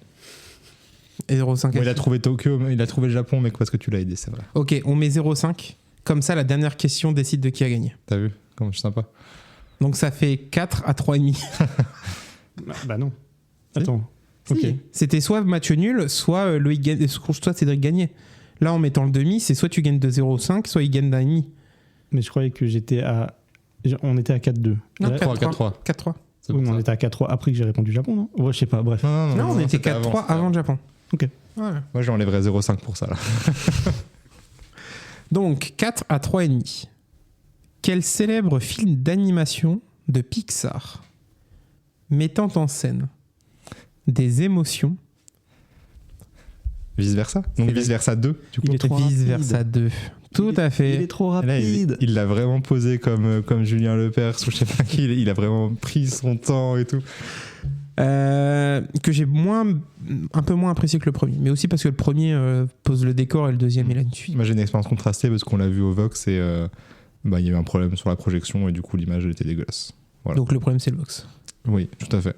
Et 0,5. Il a trouvé Tokyo, il a trouvé le Japon, mais parce que tu l'as aidé, c'est vrai. Ok, on met 0,5. Comme ça, la dernière question décide de qui a gagné. T'as vu ? Comment c'est sympa. Donc ça fait 4 à 3,5. Bah non. Attends. Si. Ok. C'était soit match nul, soit Loïc gagne, soit Cédric gagnait. Là, en mettant le demi, c'est soit tu gagnes de 0,5, soit il gagne d'1,5. Mais je croyais que on était à 4-2. Non, 4-3. 4-3. Oui, mais on était à 4-3 après que j'ai répondu Japon, non ? Ouais, je sais pas, bref. Non, on était 4-3 avant le Japon. Ok. Ouais. Moi, j'enlèverais 0,5 pour ça, là. Donc, 4 à 3,5. Quel célèbre film d'animation de Pixar mettant en scène des émotions... Vice versa. Donc vice versa 2. Du coup. Il est trop Vice rapide. versa 2. Tout à fait. Il est trop Là, rapide. il l'a vraiment posé comme Julien Lepers ou je sais pas qui. Il a vraiment pris son temps et tout. Que j'ai un peu moins apprécié que le premier. Mais aussi parce que le premier pose le décor et le deuxième il a une suite. Moi, j'ai une expérience contrastée parce qu'on l'a vu au Vox et il y a eu un problème sur la projection et du coup, l'image elle était dégueulasse. Voilà. Donc le problème, c'est le Vox. Oui, tout à fait.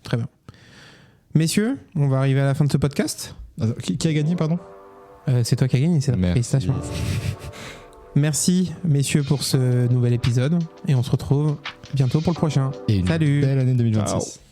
Très bien. Messieurs, on va arriver à la fin de ce podcast. Attends, qui a gagné, pardon ? C'est toi qui as gagné, c'est Merci. félicitations. Merci, messieurs, pour ce nouvel épisode. Et on se retrouve bientôt pour le prochain. Et une Salut. belle année 2026. Ciao.